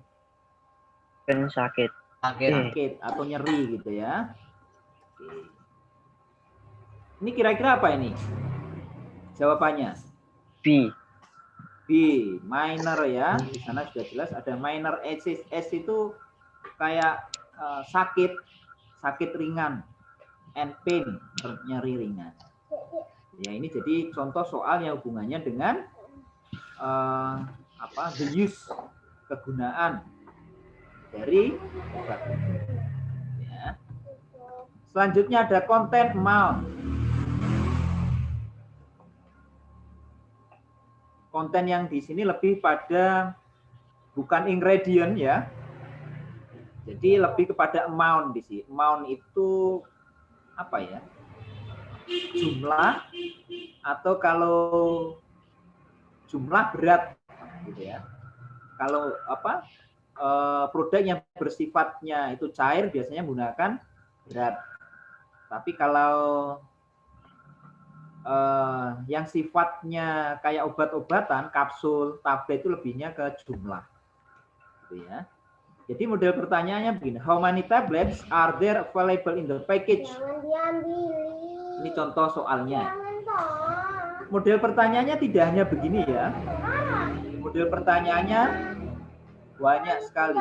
Pain sakit. Sakit atau nyeri gitu ya. Oke. Ini kira-kira apa ini? Jawabannya? B. Minor ya. Di sana sudah jelas ada minor S itu kayak sakit ringan, and pain, nyeri ringan. Ya ini jadi contoh soal yang hubungannya dengan the use, kegunaan dari obat. Ya. Selanjutnya ada content amount. Konten yang di sini lebih pada bukan ingredient ya. Jadi lebih kepada amount di sini. Amount itu apa ya? Jumlah atau kalau jumlah berat gitu ya. Kalau produk yang bersifatnya itu cair biasanya menggunakan berat. Tapi kalau yang sifatnya kayak obat-obatan, kapsul, tablet itu lebihnya ke jumlah. Gitu ya. Jadi model pertanyaannya begini, how many tablets are there available in the package? Ini contoh soalnya. Model pertanyaannya tidak hanya begini ya. Model pertanyaannya banyak sekali.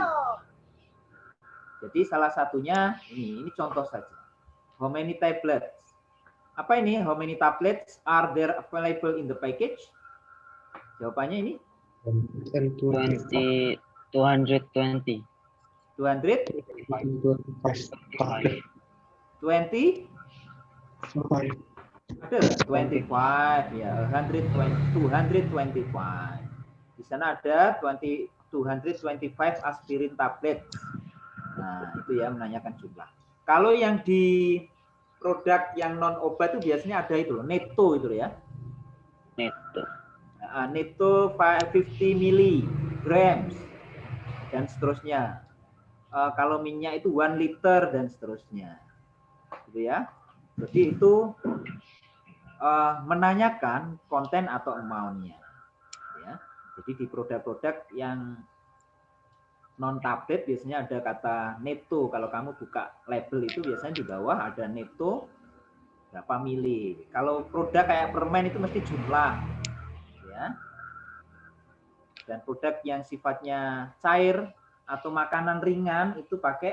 Jadi salah satunya ini contoh saja. How many tablets? Apa ini? How many tablets are there available in the package? Jawabannya ini 220. 200? 20? Ada 25 ya, 225. Di sana ada 225 aspirin tablet. Nah, itu ya menanyakan jumlah. Kalau yang di produk yang non obat itu biasanya ada itu loh, netto itu ya. Netto. Nah, netto 50 milligrams dan seterusnya. Kalau minyak itu 1 liter dan seterusnya. Gitu ya. Jadi itu menanyakan konten atau amount-nya. Ya. Jadi di produk-produk yang non tablet biasanya ada kata netto. Kalau kamu buka label itu biasanya di bawah ada netto berapa mili. Kalau produk kayak permen itu mesti jumlah. Ya. Dan produk yang sifatnya cair atau makanan ringan itu pakai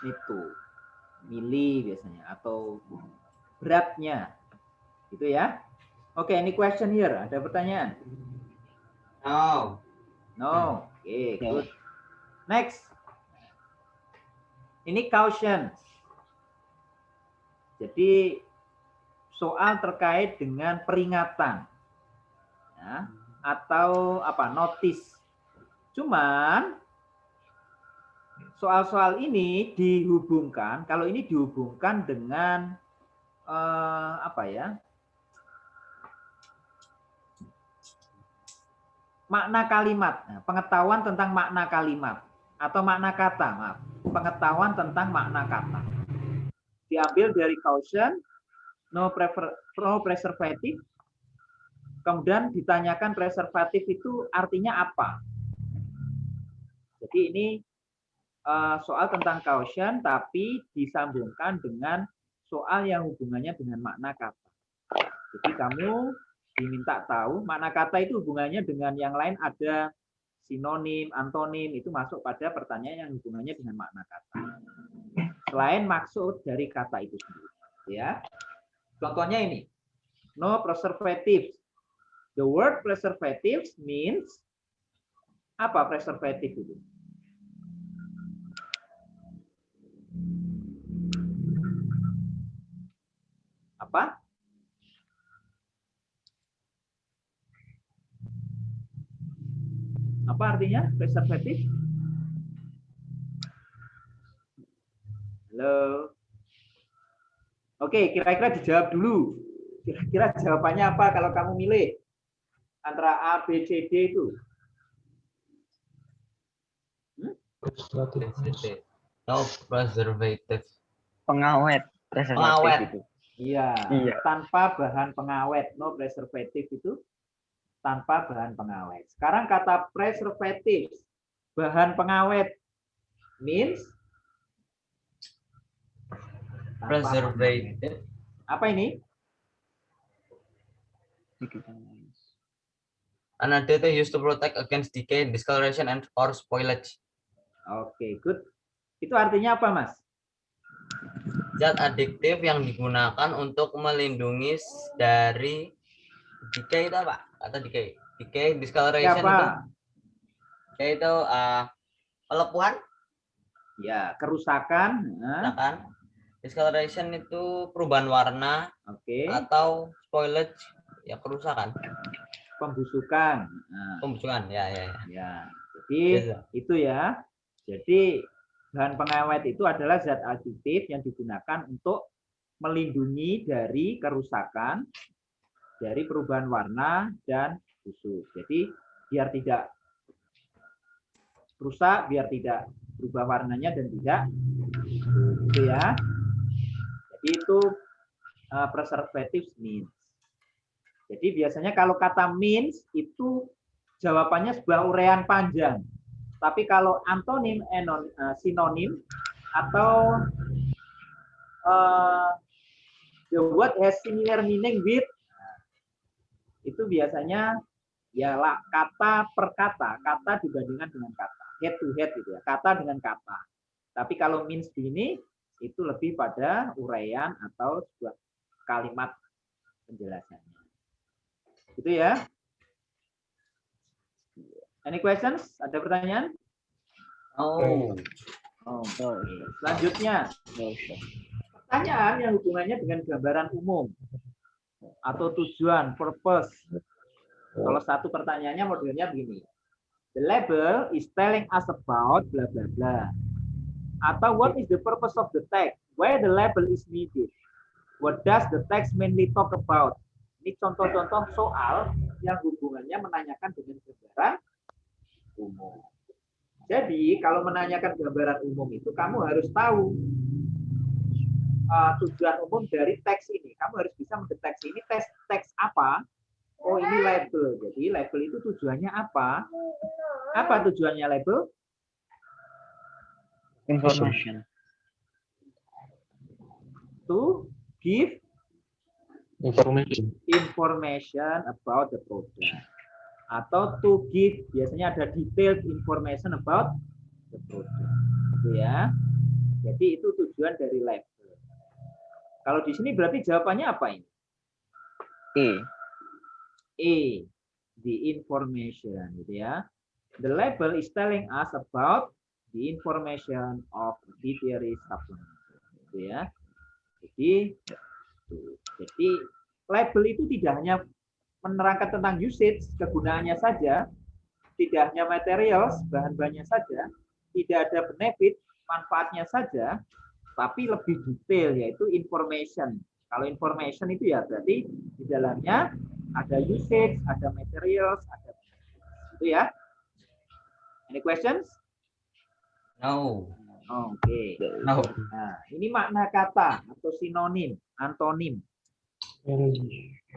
netto. Mili biasanya atau beratnya. Gitu ya. Oke, ini question here. Ada pertanyaan? No. No. Oke, good. Next. Ini caution. Jadi soal terkait dengan peringatan. Ya, atau apa? Notice. Cuman soal-soal ini dihubungkan, kalau ini dihubungkan dengan apa ya? Makna kalimat, nah, pengetahuan tentang makna kalimat atau makna kata, maaf. Pengetahuan tentang makna kata. Diambil dari caution, no preservative. Kemudian ditanyakan preservatif itu artinya apa? Jadi ini soal tentang caution tapi disambungkan dengan soal yang hubungannya dengan makna kata. Jadi kamu diminta tahu makna kata itu hubungannya dengan yang lain, ada sinonim, antonim, itu masuk pada pertanyaan yang hubungannya dengan makna kata. Selain maksud dari kata itu sendiri, ya. Contohnya ini, no preservatives. The word preservatives means apa preservatif itu? Apa? Apa artinya preservatif? Halo. Oke, kira-kira dijawab dulu. Kira-kira jawabannya apa kalau kamu milih antara A, B, C, D itu? No preservative. Pengawet. Pengawet itu. Iya. Tanpa bahan pengawet. No preservative itu tanpa bahan pengawet. Sekarang kata preservative, bahan pengawet, means preservative. Apa ini? An additive used to protect against decay, discoloration, and or spoilage. Oke, good. Itu artinya apa, Mas? Zat adiktif yang digunakan untuk melindungi dari decay itu apa? Atau decay? Decay, discoloration Siapa? itu? Decay itu pelepuhan? Ya, kerusakan. Kerusakan. Discoloration itu perubahan warna. Oke. Atau spoilage, ya kerusakan. Pembusukan. Pembusukan, ya. Jadi itu ya. Jadi bahan pengawet itu adalah zat aditif yang digunakan untuk melindungi dari kerusakan, dari perubahan warna dan busuk. Jadi biar tidak rusak, biar tidak berubah warnanya dan tidak itu ya. Jadi itu preservative means. Jadi biasanya kalau kata means itu jawabannya sebuah uraian panjang. Tapi kalau antonim, sinonim, atau the word has similar meaning with, itu biasanya ya kata per kata dibandingkan dengan kata, head to head gitu ya, kata dengan kata. Tapi kalau means begini, itu lebih pada uraian atau sebuah kalimat penjelasannya. Gitu ya. Any questions? Ada pertanyaan? Oh. Selanjutnya, pertanyaan yang hubungannya dengan gambaran umum atau tujuan, purpose. Kalau satu pertanyaannya modelnya begini. The label is telling us about bla bla bla. Atau what is the purpose of the text? Why the label is needed? What does the text mainly talk about? Ini contoh-contoh soal yang hubungannya menanyakan dengan gambaran umum. Jadi kalau menanyakan gambaran umum itu kamu harus tahu tujuan umum dari teks ini. Kamu harus bisa mendeteksi ini teks apa. Oh ini label. Jadi label itu tujuannya apa? Apa tujuannya label? Information. To give information about the product. Atau to give, biasanya ada detailed information about the product. Gitu ya. Jadi itu tujuan dari label. Kalau di sini berarti jawabannya apa ini? E. The information, gitu ya. The label is telling us about the information of dietary supplement, gitu ya. Jadi label itu tidak hanya menerangkan tentang usage, kegunaannya saja, tidak hanya materials, bahan-bahannya saja, tidak ada benefit, manfaatnya saja, tapi lebih detail, yaitu information. Kalau information itu ya berarti di dalamnya ada usage, ada materials, ada benefit. Itu ya. Any questions? No. Oke. No. Nah, ini makna kata atau sinonim, antonim.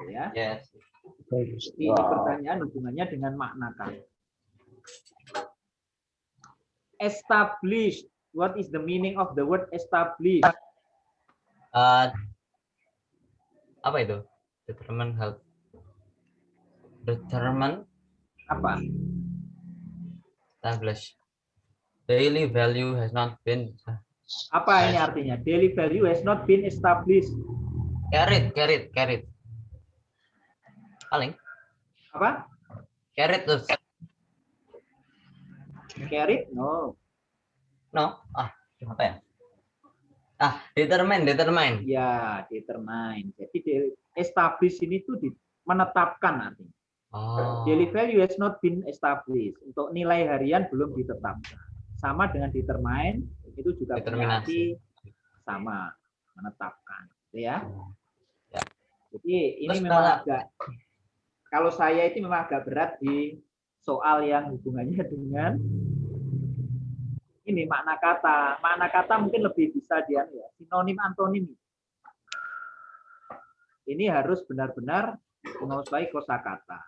Ya. Yes. Ini pertanyaan hubungannya dengan makna kata. Established. What is the meaning of the word established? Apa itu? Determine health. Determine apa? Establish. Daily value has not been. Apa ini artinya? Daily value has not been established. Carried. Paling. Apa? Carried terus. Carried? No. No. Apa ya? Determine. Ya, determine. Jadi establish ini tuh menetapkan artinya. Daily value has not been established. Untuk nilai harian belum ditetapkan. Sama dengan determine, itu juga berarti sama, menetapkan. Ya. Jadi ini memang agak, kalau saya itu memang agak berat di soal yang hubungannya dengan ini makna kata. Makna kata mungkin lebih bisa dia ya, sinonim antonim. Ini harus benar-benar menguasai kosakata.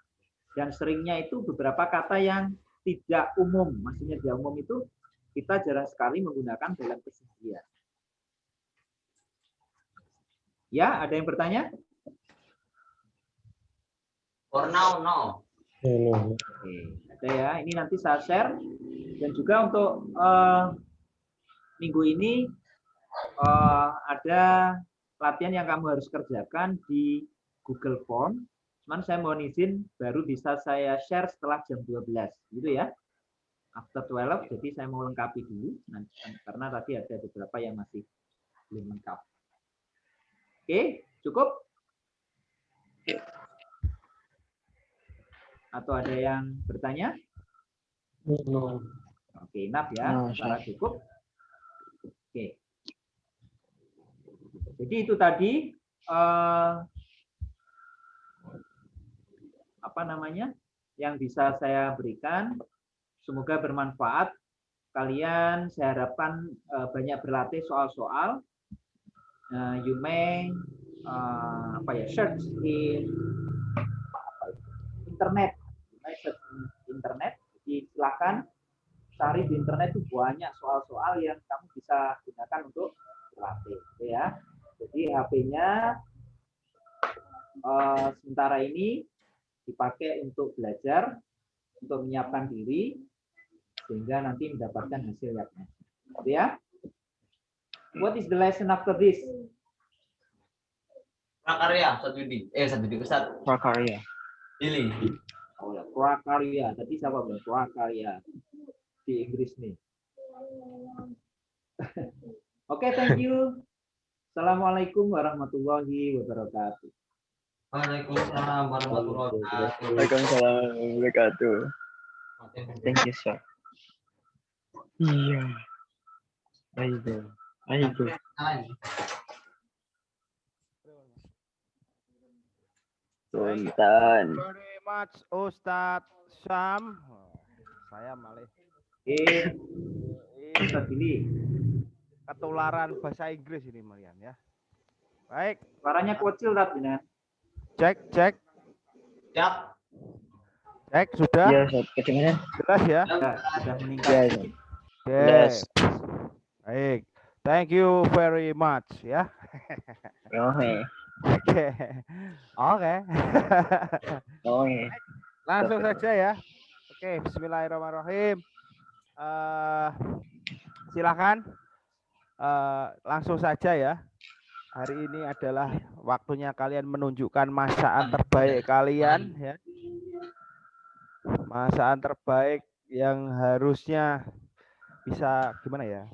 Dan seringnya itu beberapa kata yang tidak umum, maksudnya tidak umum itu kita jarang sekali menggunakan dalam keseharian. Ya, ada yang bertanya? For now, no. Oke, ada ya. Ini nanti saya share. Dan juga untuk minggu ini ada latihan yang kamu harus kerjakan di Google Form. Cuman saya mohon izin baru bisa saya share setelah jam 12, gitu ya. After 12, jadi saya mau lengkapi dulu, karena tadi ada beberapa yang masih belum lengkap. Oke, cukup? Atau ada yang bertanya? Oke, enough ya, secara cukup. Oke. Jadi itu tadi apa namanya yang bisa saya berikan. Semoga bermanfaat. Kalian saya harapkan banyak berlatih soal-soal. You may search in internet. Jadi silakan cari di internet itu banyak soal-soal yang kamu bisa gunakan untuk berlatih, gitu ya. Jadi HP-nya sementara ini dipakai untuk belajar, untuk menyiapkan diri, sehingga nanti mendapatkan hasil yang baik. Gitu ya. What is the lesson after this? Prakarya, Ustadz Ustadz. Prakarya. Pilih. Oh ya, prakarya. Tadi siapa bilang prakarya di Inggris nih? Oke, thank you. Assalamualaikum warahmatullahi wabarakatuh. Waalaikumsalam warahmatullahi wabarakatuh. Waalaikumsalam warahmatullahi wabarakatuh. Thank you, sir. Iya. Ayo. Sultan. Very much Ustadz Syam. Saya malah ketularan bahasa Inggris ini Marian ya. Baik. Suaranya kecil tapi Cek. Siap. Cek sudah. Ya, kedengaran. Jelas ya. Sudah meningkat. Yes. Baik. Thank you very much ya. Oke. Langsung saja ya. Oke, bismillahirrahmanirrahim. Silakan langsung saja ya. Hari ini adalah waktunya kalian menunjukkan masaan terbaik kalian ya. Masaan terbaik yang harusnya bisa gimana ya?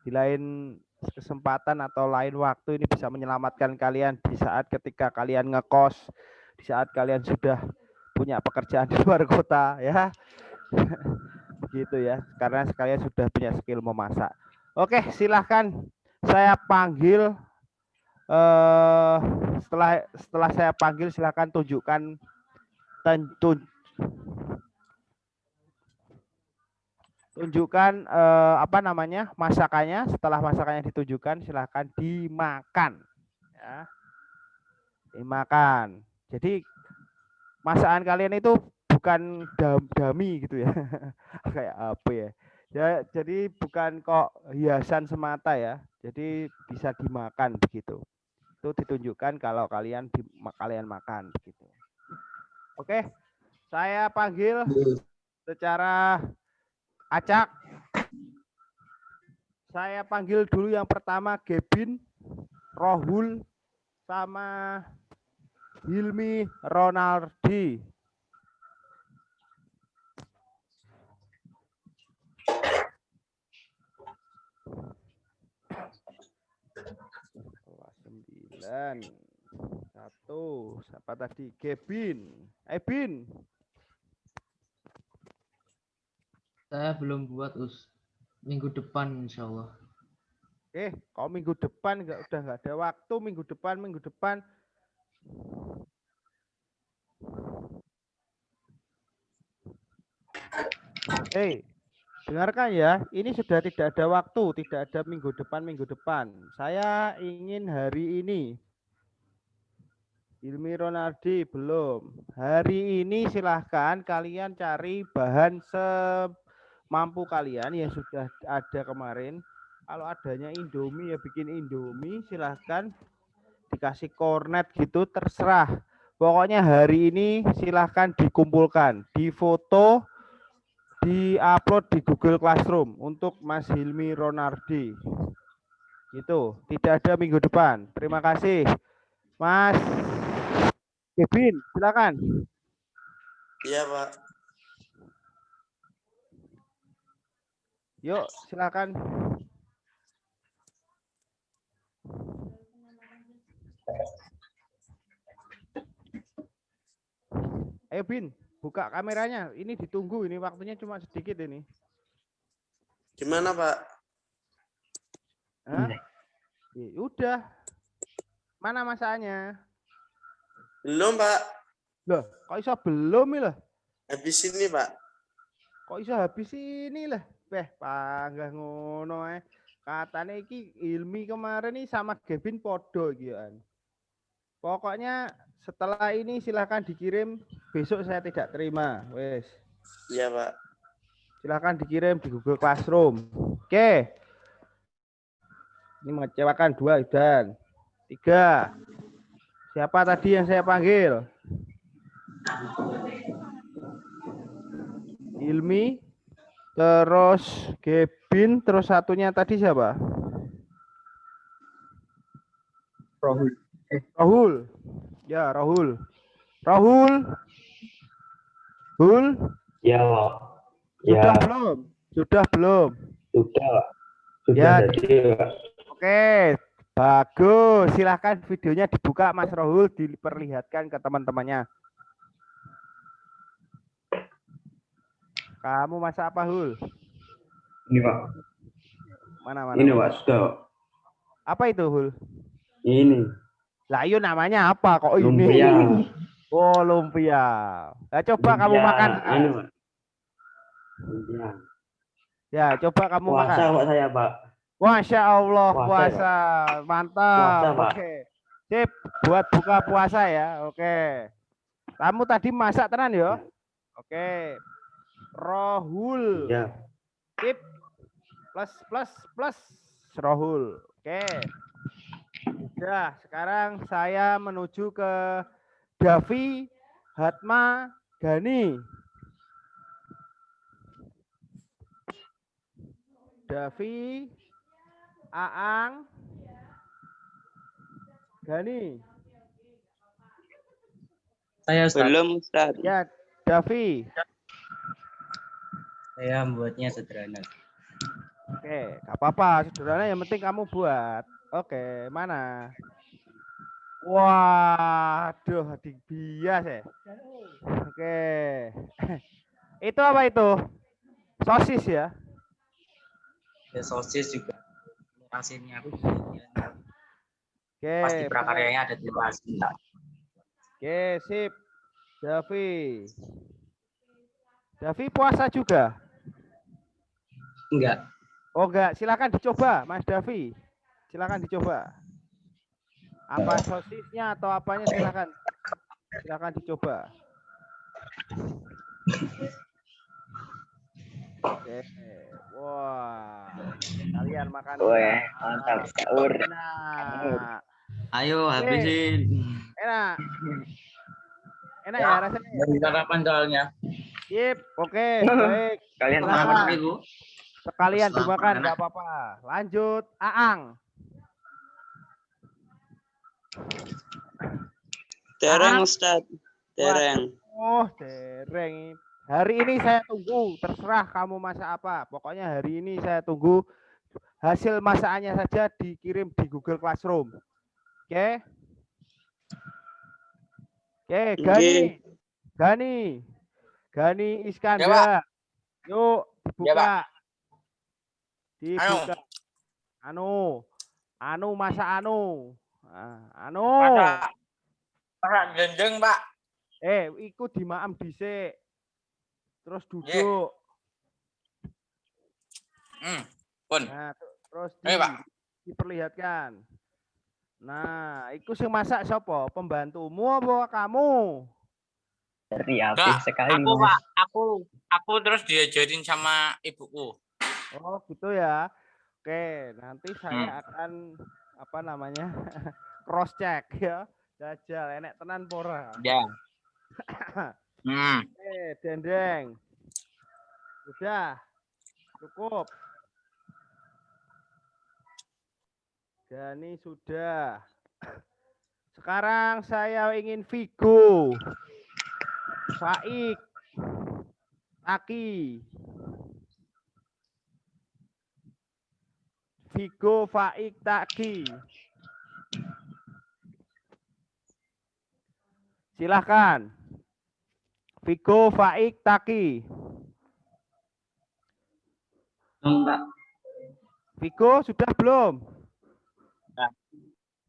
Di lain kesempatan atau lain waktu ini bisa menyelamatkan kalian di saat ketika kalian ngekos, di saat kalian sudah punya pekerjaan di luar kota ya. Begitu ya, karena kalian sudah punya skill memasak. Oke, silahkan saya panggil setelah saya panggil silahkan tunjukkan apa namanya masakannya. Setelah masakannya ditunjukkan silahkan dimakan ya. Dimakan. Jadi masakan kalian itu bukan dami gitu ya. Kayak apa ya? Ya, jadi bukan kok hiasan semata ya. Jadi bisa dimakan begitu. Itu ditunjukkan kalau kalian makan begitu. Oke. Saya panggil secara acak. Saya panggil dulu yang pertama Gebin, Rohul, sama Hilmi Ronaldi. Kelas 9. Satu. Siapa tadi? Gebin. Bin. Saya belum buat minggu depan insya Allah. Kok minggu depan udah nggak ada waktu minggu depan. Dengarkan ya, ini sudah tidak ada waktu, tidak ada minggu depan. Saya ingin hari ini. Hilmi Ronaldi belum. Hari ini silahkan kalian cari bahan semampu kalian yang sudah ada kemarin. Kalau adanya Indomie ya bikin Indomie, silahkan dikasih kornet gitu, terserah. Pokoknya hari ini silahkan dikumpulkan, difoto, di-upload di Google Classroom untuk Mas Hilmi Ronaldi. Itu tidak ada minggu depan. Terima kasih, Mas Kevin. Silakan. Iya, Pak. Yuk, silakan. Ayo Bin, buka kameranya. Ini ditunggu, ini waktunya cuma sedikit ini. Gimana, Pak? Hah? Ya, udah. Mana masanya? Belum, Pak. Loh, kok iso belum ini loh? Habis ini, Pak. Kok iso habis ini lah? Panggah ngono katanya iki Ilmi kemarin nih sama Gavin podo gitu kan. Pokoknya setelah ini silahkan dikirim, besok saya tidak terima, wes. Iya, Pak. Silahkan dikirim di Google Classroom. Oke. Ini mengecewakan 2 dan 3. Siapa tadi yang saya panggil? Ilmi, terus Kevin, terus satunya tadi siapa? Rahul. Rahul. Ya, Rahul. Rahul. Hul. Ya, Pak. Sudah Ya. belum? Sudah belum? Sudah, Pak. Sudah Ya. jadi, Pak. Oke, bagus. Silahkan videonya dibuka, Mas Rahul, diperlihatkan ke teman-temannya. Kamu masak apa, Hul? Ini, Pak. Mana? Ini, Pak. Sudah, Pak. Apa itu, Hul? Ini. Lah, itu namanya apa kok ini? Lumpia. Oh, lumpia. Nah, coba kamu makan. Anu, Pak. Lumpia. Ya, coba kamu makan. Puasa, Pak, saya, Pak. Masya Allah, Puasa, puasa. Mantap. Puasa, Pak. Oke. Sip, buat buka puasa ya. Oke. Kamu tadi masak tenan ya? Oke. Rohul. Ya. Sip. Plus. Rohul. Oke. Sudah, sekarang saya menuju ke Davi Hatma Gani. Davi Aang Gani. Saya Ustaz. Belum Ustaz. Ya, Davi. Saya membuatnya sederhana. Oke, gak apa-apa, sederhana yang penting kamu buat. Oke, mana? Waduh, bias ya. Oke. Itu apa itu? Sosis ya? Ya, sosis juga. Asinnya. Oke. Pasti prakaryanya ada telur asin. Oke, sip. Davi. Davi puasa juga? Enggak. Oh enggak, silakan dicoba, Mas Davi. Silakan dicoba. Apa sosisnya atau apanya silakan. Silakan dicoba. Oke. Wah. Kalian makan. Wah, mantap sahur. Enak. Ayo habisin. Enak. Enak ya rasanya. Dari sarapan soalnya. Sip, oke, baik. Kalian Silakan. makan Ibu. Sekalian Selamat dimakan, enak. nggak apa-apa. Lanjut, Aang. Dereng Aang. Ustaz. Dereng. Oh, dereng. Hari ini saya tunggu, terserah kamu masak apa. Pokoknya hari ini saya tunggu hasil masakannya saja dikirim di Google Classroom. Oke? Oke, Gani. Gani Iskandar. Yuk, dibuka. Dibuka. Anu masak anu. Anu. Masak gendeng, Pak. Ikut dimaam dhisik. Terus duduk. Pun. Nah, terus Pak. diperlihatkan. Nah, iku sing masak sapa? Pembantumu apa kamu? Rapi sekali. Aku, Pak. Aku terus diajarin sama ibuku. Oh, gitu ya. Oke, nanti saya akan apa namanya? Cross check ya. Jajal enek tenan pora. Ya. Dendeng. Sudah. Cukup. Gani sudah. Sekarang saya ingin Vigo. Faik. Taki. Vigo, Faik, Taki. Silahkan. Vigo, Faik, Taki. Enggak. Vigo sudah belum? Ya.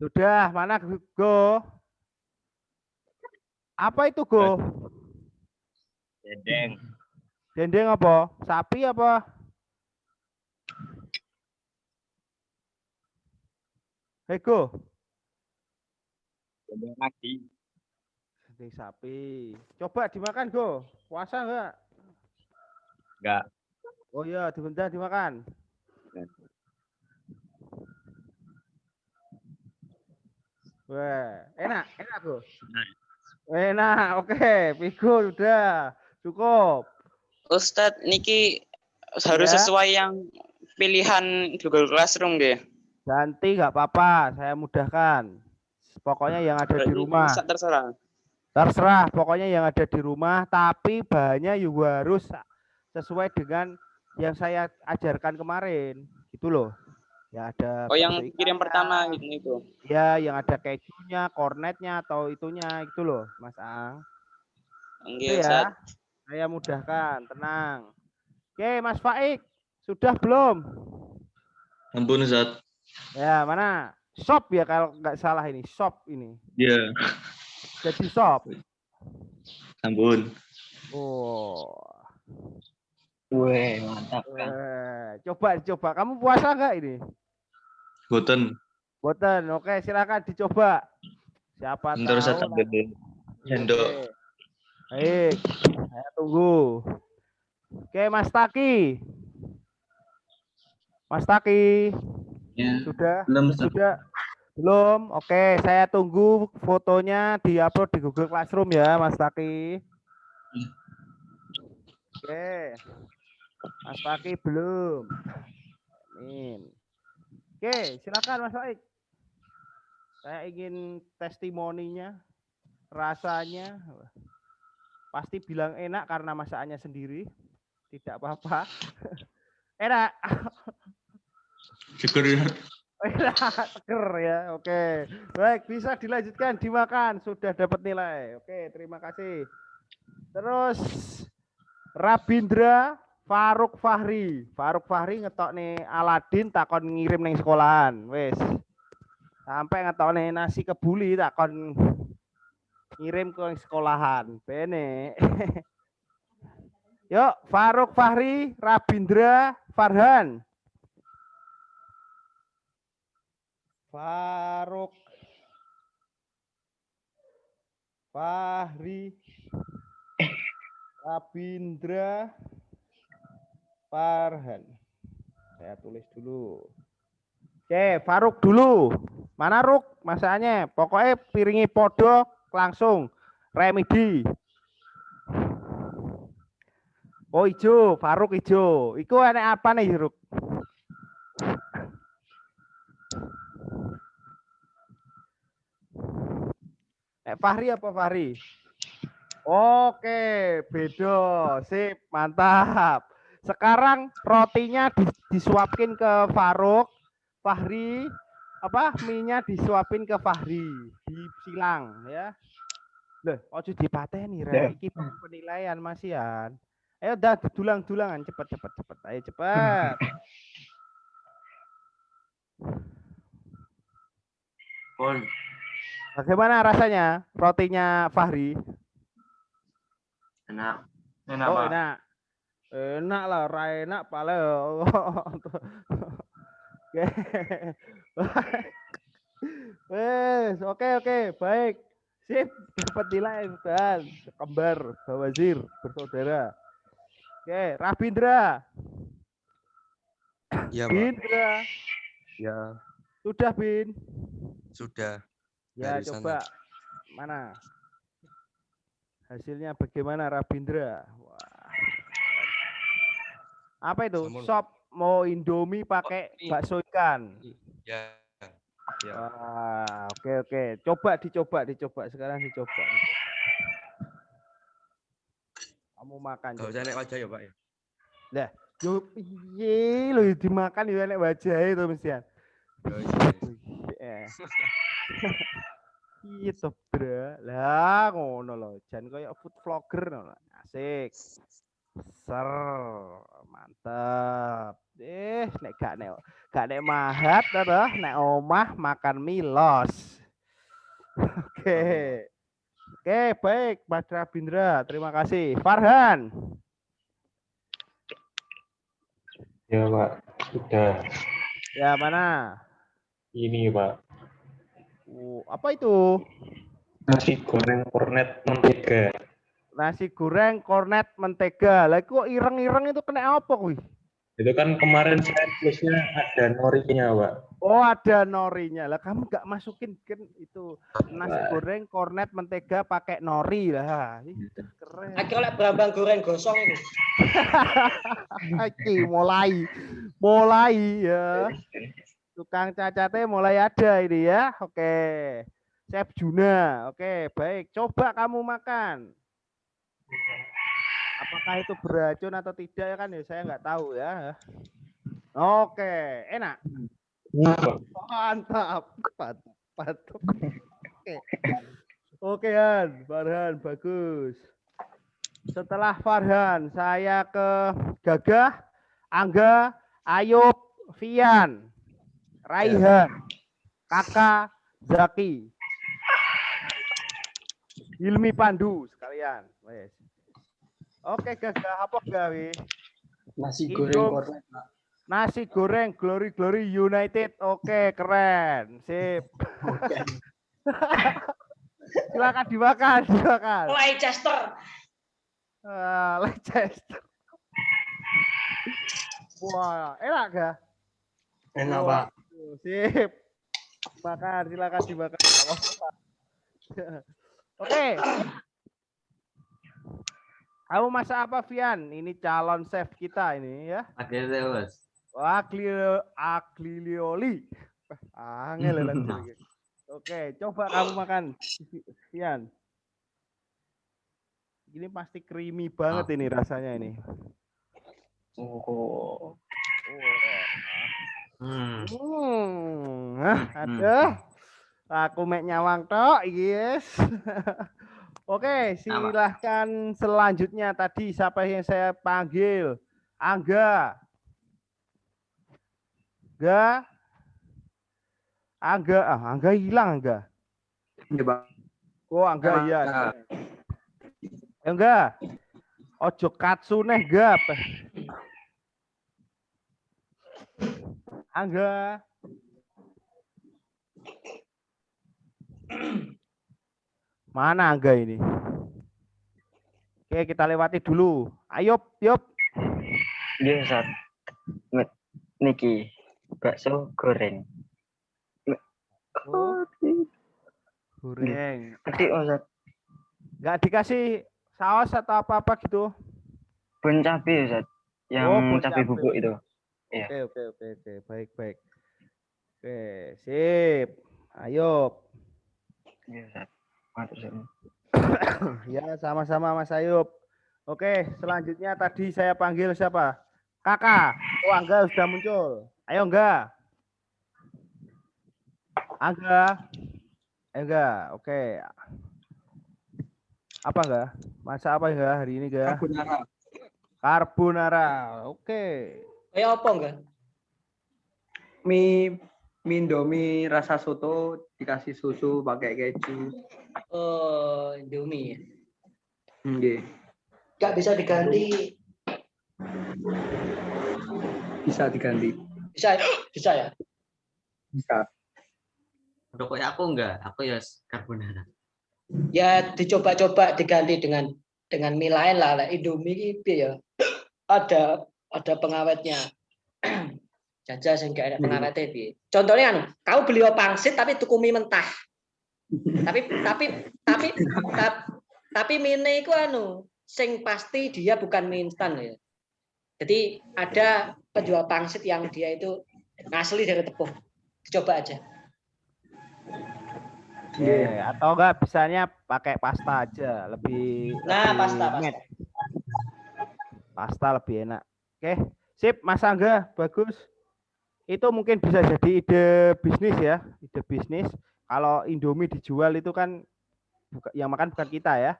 Sudah. Mana Vigo? Apa itu Go? Dendeng. Dendeng apa? Sapi apa? Hei Go. Dendeng lagi. Dendeng sapi. Coba dimakan Go. Puasa enggak? Enggak. Oh iya, dibentar dimakan. Wah, enak bro. Enak, oke. Pigo udah cukup. Ustadz niki harus Ya. sesuai yang pilihan Google Classroom deh. Ganti nggak apa-apa, saya mudahkan. Pokoknya yang ada di rumah. Terserah. Terserah, pokoknya yang ada di rumah, tapi bahannya juga harus sesuai dengan yang saya ajarkan kemarin, gitu loh. Ya ada. Oh yang kirim pertama itu. Ya, yang ada kejunya, kornetnya atau itunya, gitu loh, Mas Ang. Itu ya, saya mudahkan, tenang. Oke, Mas Faik, sudah belum? Ampun, Ustaz. Ya, mana? Shop ya kalau nggak salah ini, shop ini. Iya. Jadi shop. Ampun. Oh. Weh, mantap kan. Coba. Kamu puasa nggak ini? Boten. Oke, silakan dicoba. Siapa Bentar, tahu. Ustaz, ambil sendok. Baik, saya tunggu. Oke, Mas Taki. Ya. Sudah? Belum, Ustaz. Sudah? Belum? Oke, saya tunggu fotonya diupload di Google Classroom ya, Mas Taki. Oke. Mas Taki belum. Amin. Oke, silakan Mas Faik. Saya ingin testimoninya, rasanya. Pasti bilang enak karena masakannya sendiri. Tidak apa-apa. Enak. Syukur ya. Seger ya, oke. Baik, bisa dilanjutkan, dimakan. Sudah dapat nilai. Oke, terima kasih. Terus Rabindra Faruk Fahri. Faruk Fahri ngetok nih Aladin takon ngirim neng sekolahan. Wes. Sampai ngetok nih nasi kebuli takon ngirim ke sekolahan. Bene. Yuk, Faruk Fahri, Rabindra Farhan. Faruk Fahri Rabindra Farhan. Saya tulis dulu. Oke, Faruk dulu. Mana Ruk? Masanya pokoknya piringi podo langsung remedi. Oh ijo, Faruk ijo. Iku enak apa nih Ruk? Fahri apa Fahri? Oke, bedo. Sip, mantap. Sekarang rotinya disuapin ke Faruk, Fahri, mie-nya disuapin ke Fahri, disilang ya. Loh, ojo dipateni rek, iki penilaian Masian. Ayo dah dulang-dulangan cepet. Ayo cepet. Bagaimana rasanya rotinya Fahri? Enak. Oh, enak. Enak lah, enak pale. Wes, oke, baik. Sip, dapat nilai dan kembar Bawazir bersaudara. Oke, Rabindra. Ya, Bindra. Ya. Sudah, Bin? Sudah. Ya, Dari coba. sana. Mana? Hasilnya bagaimana Rabindra? Wah. Apa itu? Sop mau Indomie pakai bakso ikan. Ya. Wah, oke. Dicoba. Sekarang dicoba. Kamu makan. Gak usah naik wajah ya, Pak ya. Lah, yo piye lho dimakan yo enek wajah itu mestian. Iya toh, Bro. Lah ngono lho, jan koyo food vlogger ngono. Asik. Ser, mantap. Nek gak nek mahat toh, nek omah makan milos. Oke. Oke, baik, Mas Rabindra. Terima kasih. Farhan. Ya, Pak. Sudah. Ya, mana? Ini, Pak. Apa itu? Nasi goreng kornet mentega. Nasi goreng kornet mentega. Lah kok ireng-ireng itu kena apa kuwi? Itu kan kemarin saya tulisnya ada norinya, Pak. Oh, ada norinya. Lah kamu nggak masukin kan itu nasi goreng kornet mentega pakai nori lah. Itu keren. Aku lek brambang goreng gosong itu. Oke, mulai ya. Tukang cacatnya mulai ada ini ya. Oke. Chef Juna. Oke, baik. Coba kamu makan. Apakah itu beracun atau tidak ya kan ya saya nggak tahu ya. Oke, enak. Mantap. Oke, Farhan bagus. Setelah Farhan, saya ke Gagah, Angga, Ayub, Fian, Raihan, Kakak, Zaki, Hilmi Pandu sekalian. Wes. Oke, Gagah apa gawe? Nasi goreng kornet, Pak. Nasi goreng Glory United. Oke, keren. Sip. Silakan dimakan. Leicester. Leicester. Wah, enak gak? Enak, Pak. Sip. Silakan dimakan. Oke. Kamu masak apa, Fian? Ini calon chef kita ini ya. Aglilioli. Angel lagi. Oke, coba kamu makan, Fian. Ini pasti creamy banget ini rasanya ini. Aduh. Aku mek nyawang tok, yes. Oke, silahkan selanjutnya tadi siapa yang saya panggil? Angga. Angga hilang Angga. Iya, Pak. Oh, Angga iya. Angga. Ojo katsu neh gap. Angga. Mana Angga ini? Oke, kita lewati dulu. Ayo, Yop. Dia Ustaz. Niki bakso goreng. Goreng. Nanti Ustaz. Nggak dikasih saus atau apa-apa gitu? Bun cabai Ustaz. Yang cabai bubuk itu. Iya. Oke. Baik. Oke, sip. Ayo. Iya Ustaz. Ya, sama-sama Mas Ayub. Oke, selanjutnya tadi saya panggil siapa? Kakak. Oh, Angga sudah muncul. Ayo, Angga. Oke. Apa enggak? Masak apa enggak hari ini, enggak? Carbonara. Oke. Kayak apa enggak? Mie Indomie rasa soto dikasih susu pakai keju. Indomie. Nggih. Enggak bisa diganti. Bisa diganti. Bisa ya? Bisa. Pokoknya aku enggak, aku ya carbonara. Ya dicoba-coba diganti dengan mie lain lah. Indomie itu ya ada pengawetnya. Jajah sing gak ada pengawetnya piye. Contohnya kan, kamu beli pangsit tapi tuku mie mentah. Tapi mie iku sing pasti dia bukan mie instan ya. Jadi ada penjual pangsit yang dia itu asli dari tepung. Coba aja. Atau enggak bisanya pakai pasta aja, lebih pasta. Pasta lebih enak. Oke, sip Mas Angga, bagus. Itu mungkin bisa jadi ide bisnis ya, ide bisnis. Kalau Indomie dijual itu kan yang makan bukan kita ya.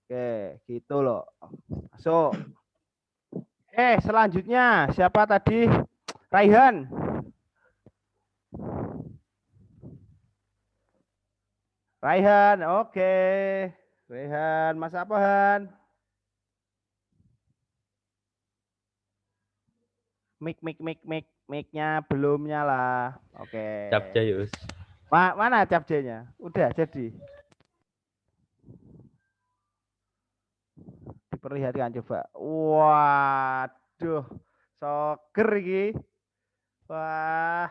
Oke, gitu loh. Masuk. Selanjutnya siapa tadi? Raihan. Oke. Raihan, masak apa Han? Mic-nya belum nyala. Oke. Capcay, Yus. Mana capcaynya? Udah jadi. Diperlihatkan coba. Waduh. Soger iki. Wah.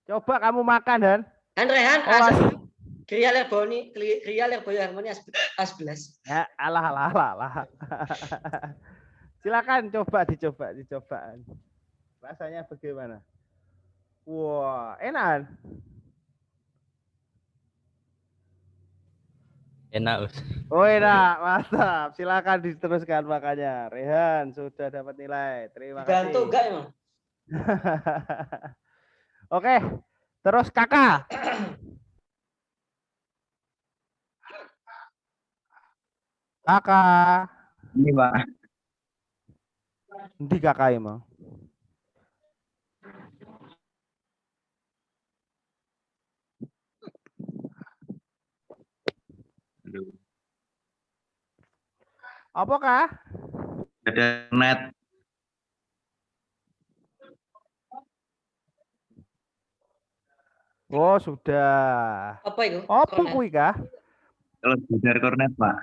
Coba kamu makan, Dan. Han Rehan, Oh, Gria Lerboni Harmoni A11. ya, alah. Silakan dicoba. Rasanya bagaimana? Wah, enak. Enak, Us. Oh, enak, mantap. Silakan diteruskan makanya. Rehan sudah dapat nilai. Terima kasih. Bantu enggak emang? Oke, terus Kakak. Kakak. Ini, Pak. Nanti kakak emang. Apakah? Ada net. Oh, sudah. Apa itu? Apa kuwi kah? Telur dadar kornet, Pak.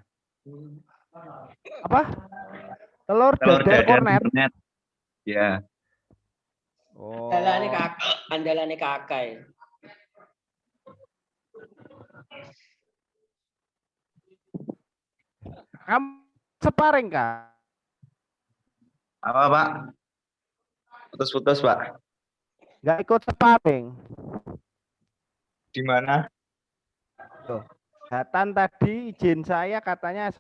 Apa? Telur dadar kornet. Ya. Oh. Andalane kakak. Ya. Kamu separing kah? Apa, Pak? Putus-putus, Pak. Nggak ikut separing. Di mana? Tuh. Hatan tadi izin saya katanya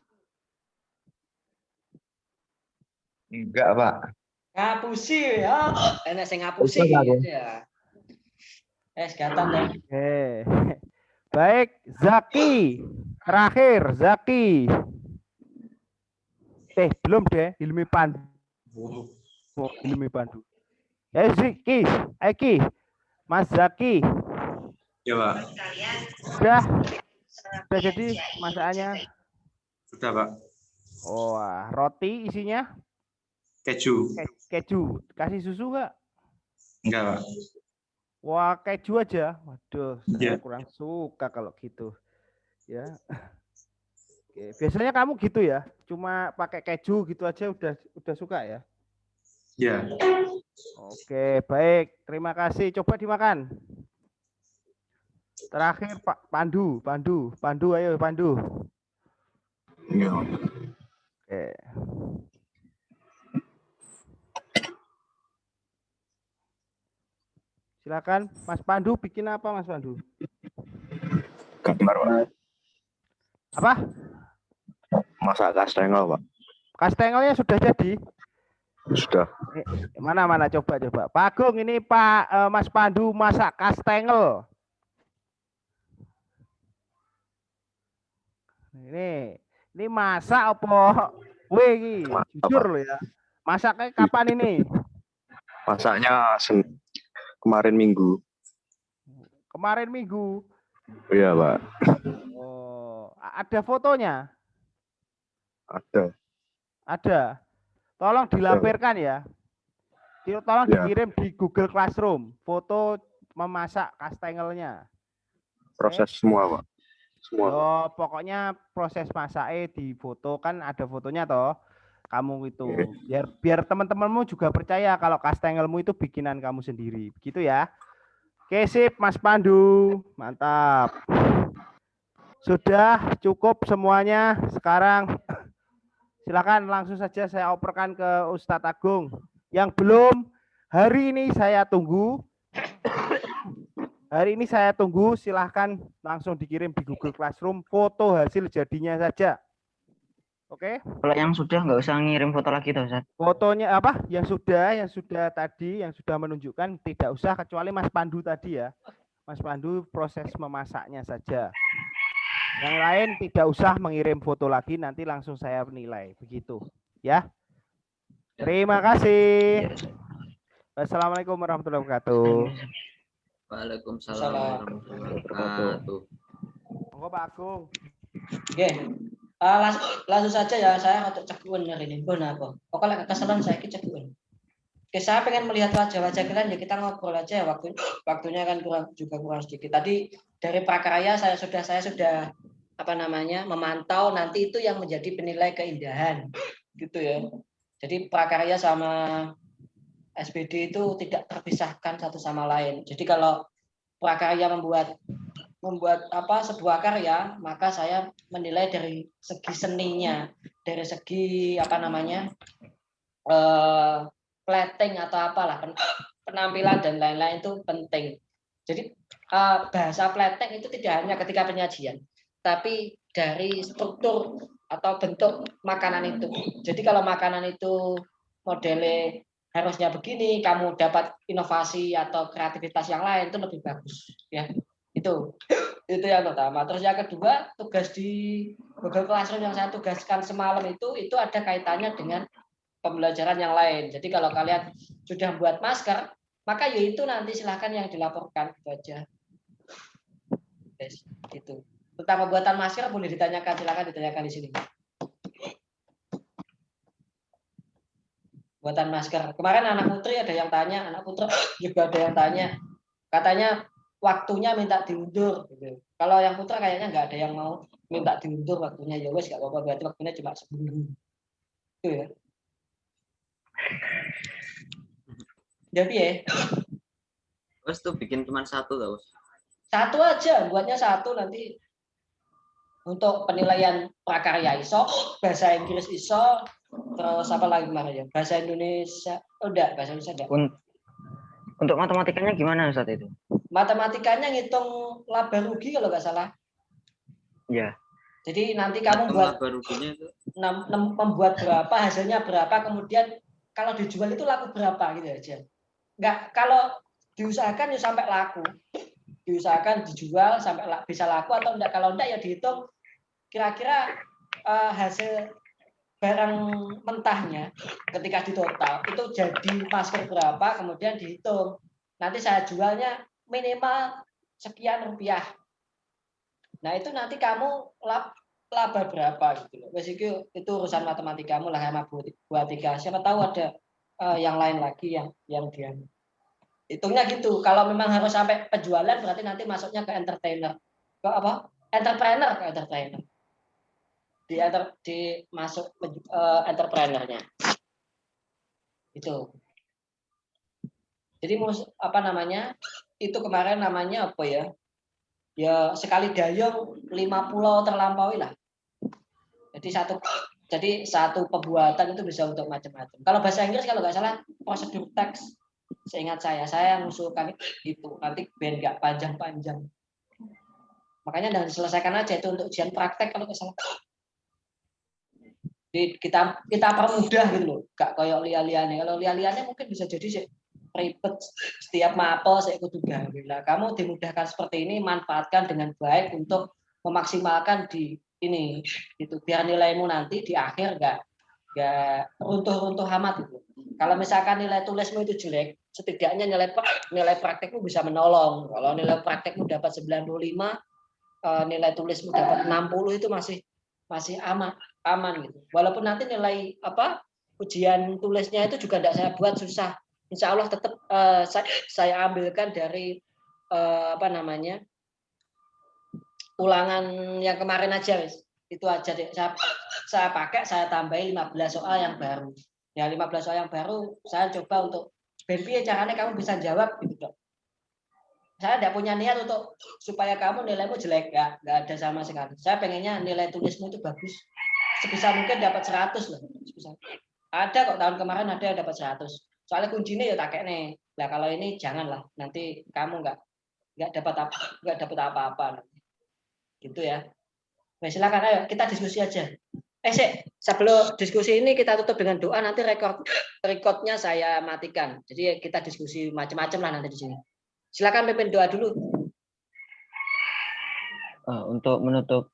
Enggak, Pak. Ngapusi ya. Enak sing ngapusi ya. Gatan ya. Oke. Baik, Zaki. Terakhir, Zaki. Belum deh, Hilmi Pandu. Oh, Hilmi Pandu. Zaki, Eki. Mas Zaki. Ya, Pak. Sudah jadi masakannya. Sudah, Pak. Oh, roti isinya Keju. keju. Kasih susu nggak? Enggak, Pak. Wah, keju aja. Waduh, saya Ya. kurang suka kalau gitu. Ya. Oke, biasanya kamu gitu ya? Cuma pakai keju gitu aja udah suka ya? Ya. Oke, baik. Terima kasih. Coba dimakan. Terakhir Pak Pandu, ayo Pandu. Ya. Oke. Silakan Mas Pandu, bikin apa Mas Pandu? Gambar, Pak. Apa? Masak kastengel, Pak. Kastengelnya sudah jadi? Sudah. Mana coba. Pak Agung, ini Pak Mas Pandu masak kastengel. Ini masak apa? Wih, jujur loh ya. Masaknya kapan ini? Masaknya kemarin Minggu. Kemarin Minggu. Iya, Pak. Oh, ada fotonya? Ada. Tolong dilampirkan ya. Tolong Ya. dikirim di Google Classroom. Foto memasak kastengelnya. Proses semua, Pak. Semua. Oh, pokoknya proses masaknya di foto, kan ada fotonya toh. Kamu itu biar teman-temanmu juga percaya kalau kastengelmu itu bikinan kamu sendiri. Begitu ya. Oke, sip Mas Pandu. Mantap. Sudah cukup semuanya. Sekarang silakan langsung saja saya operkan ke Ustadz Agung. Yang belum, hari ini saya tunggu. Silahkan langsung dikirim di Google Classroom foto hasil jadinya saja. Oke? Kalau yang sudah nggak usah ngirim foto lagi toh, Ustaz. Fotonya apa? Yang sudah tadi, yang sudah menunjukkan tidak usah kecuali Mas Pandu tadi ya. Mas Pandu proses memasaknya saja. Yang lain tidak usah mengirim foto lagi, nanti langsung saya nilai. Begitu. Ya. Terima kasih. Wassalamualaikum warahmatullahi wabarakatuh. Waalaikumsalam warahmatullahi wabarakatuh. Monggo Pak Agung. Oke. Langsung saja ya, saya untuk cekuan hari ini. Apa? Pokoknya kekesalan saya cekuan. Oke, saya pengen melihat wajah-wajah kalian ya, kita ngobrol aja ya, waktunya kan kurang sedikit. Tadi dari prakarya saya sudah memantau nanti itu yang menjadi penilai keindahan gitu ya. Jadi prakarya sama SBD itu tidak terpisahkan satu sama lain. Jadi kalau prakarya membuat sebuah karya, maka saya menilai dari segi seninya, dari segi plating atau apalah, penampilan dan lain-lain itu penting. Jadi bahasa plating itu tidak hanya ketika penyajian, tapi dari struktur atau bentuk makanan itu. Jadi kalau makanan itu modelnya harusnya begini, kamu dapat inovasi atau kreativitas yang lain itu lebih bagus, ya. Itu yang pertama. Terus yang kedua, tugas di Google Classroom yang saya tugaskan semalam itu ada kaitannya dengan pembelajaran yang lain. Jadi kalau kalian sudah buat masker, maka ya itu nanti silahkan yang dilaporkan, itu aja. Yes, itu. Tentang pembuatan masker boleh ditanyakan, silakan ditanyakan di sini. Buatan masker. Kemarin anak putri ada yang tanya, anak putra juga ada yang tanya. Katanya waktunya minta diundur. Gitu. Kalau yang putra kayaknya nggak ada yang mau minta diundur waktunya. Ya wes nggak apa-apa, berarti waktunya cuma seminggu. Itu ya. Jadi ya. Terus tuh bikin cuma satu tau. Satu aja, buatnya satu nanti untuk penilaian prakarya ISO, bahasa Inggris ISO, terus apa lagi kemarin ya? Bahasa Indonesia, bahasa Indonesia enggak. Untuk matematikanya gimana saat itu? Matematikanya ngitung laba rugi kalau nggak salah. Ya. Jadi nanti kamu buat laba ruginya itu membuat berapa, hasilnya berapa, kemudian kalau dijual itu laku berapa gitu aja. Nggak, kalau diusahakan ya sampai laku. Diusahakan dijual sampai bisa laku atau enggak. Kalau enggak ya dihitung kira-kira hasil barang mentahnya ketika ditotal itu jadi masker berapa, kemudian dihitung. Nanti saya jualnya minimal sekian rupiah. Nah itu nanti kamu laba berapa gitu loh. Itu urusan matematikamu lah sama buatika. Siapa tahu ada yang lain lagi yang dia hitungnya gitu. Kalau memang harus sampai penjualan berarti nanti masuknya ke entertainer. Ke apa? Entertainer. Di masuk entrepreneurnya. Itu. Jadi itu kemarin namanya apa ya? Ya sekali dayung 5 pulau terlampaui lah. Jadi satu pembuatan itu bisa untuk macam-macam. Kalau bahasa Inggris kalau nggak salah prosedur teks, seingat saya mengusulkan itu nanti biar nggak panjang-panjang. Makanya jangan diselesaikan aja itu untuk ujian praktek kalau nggak salah. Jadi kita permudah gitu loh, nggak kayak liane. Kalau liane mungkin bisa jadi ribet setiap mapel saya kudu gawe. Nah, kamu dimudahkan seperti ini, manfaatkan dengan baik untuk memaksimalkan di ini gitu biar nilaimu nanti di akhir nggak runtuh amat gitu. Kalau misalkan nilai tulismu itu jelek, setidaknya nilai praktekmu bisa menolong. Kalau nilai praktekmu dapat 95, nilai tulismu dapat 60 itu masih aman gitu. Walaupun nanti nilai ujian tulisnya itu juga tidak saya buat susah. Insya Allah tetap saya ambilkan dari ulangan yang kemarin aja, itu aja deh. Saya pakai, saya tambahin 15 soal yang baru. Ya 15 soal yang baru saya coba untuk benpi caranya kamu bisa jawab gitu dok. Saya tidak punya niat untuk supaya kamu nilaimu jelek, nggak ada sama sekali. Saya pengennya nilai tulismu itu bagus. Sebisa mungkin dapat 100 loh. Ada kok tahun kemarin ada yang dapat 100. Soalnya kuncinya ya tak nih. Nah kalau ini janganlah, nanti kamu nggak dapat apa-apa. Gitu ya. Nah, silakan ayo kita diskusi aja. Sebelum diskusi ini kita tutup dengan doa, nanti recordnya saya matikan. Jadi kita diskusi macam-macam lah nanti di sini. Silakan pimpin doa dulu. Untuk menutup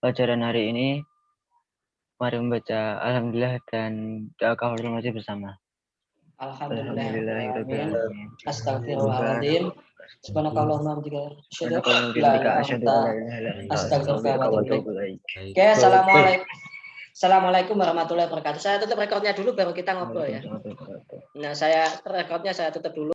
pelajaran hari ini, mari membaca Alhamdulillah dan doa kafaratul majlis bersama. Alhamdulillah. Astagfirullahaladzim. Subhanakallahumma wa Oke, assalamualaikum warahmatullahi wabarakatuh. Saya tutup rekornya dulu baru kita ngobrol ya. Nah, rekornya saya tutup dulu.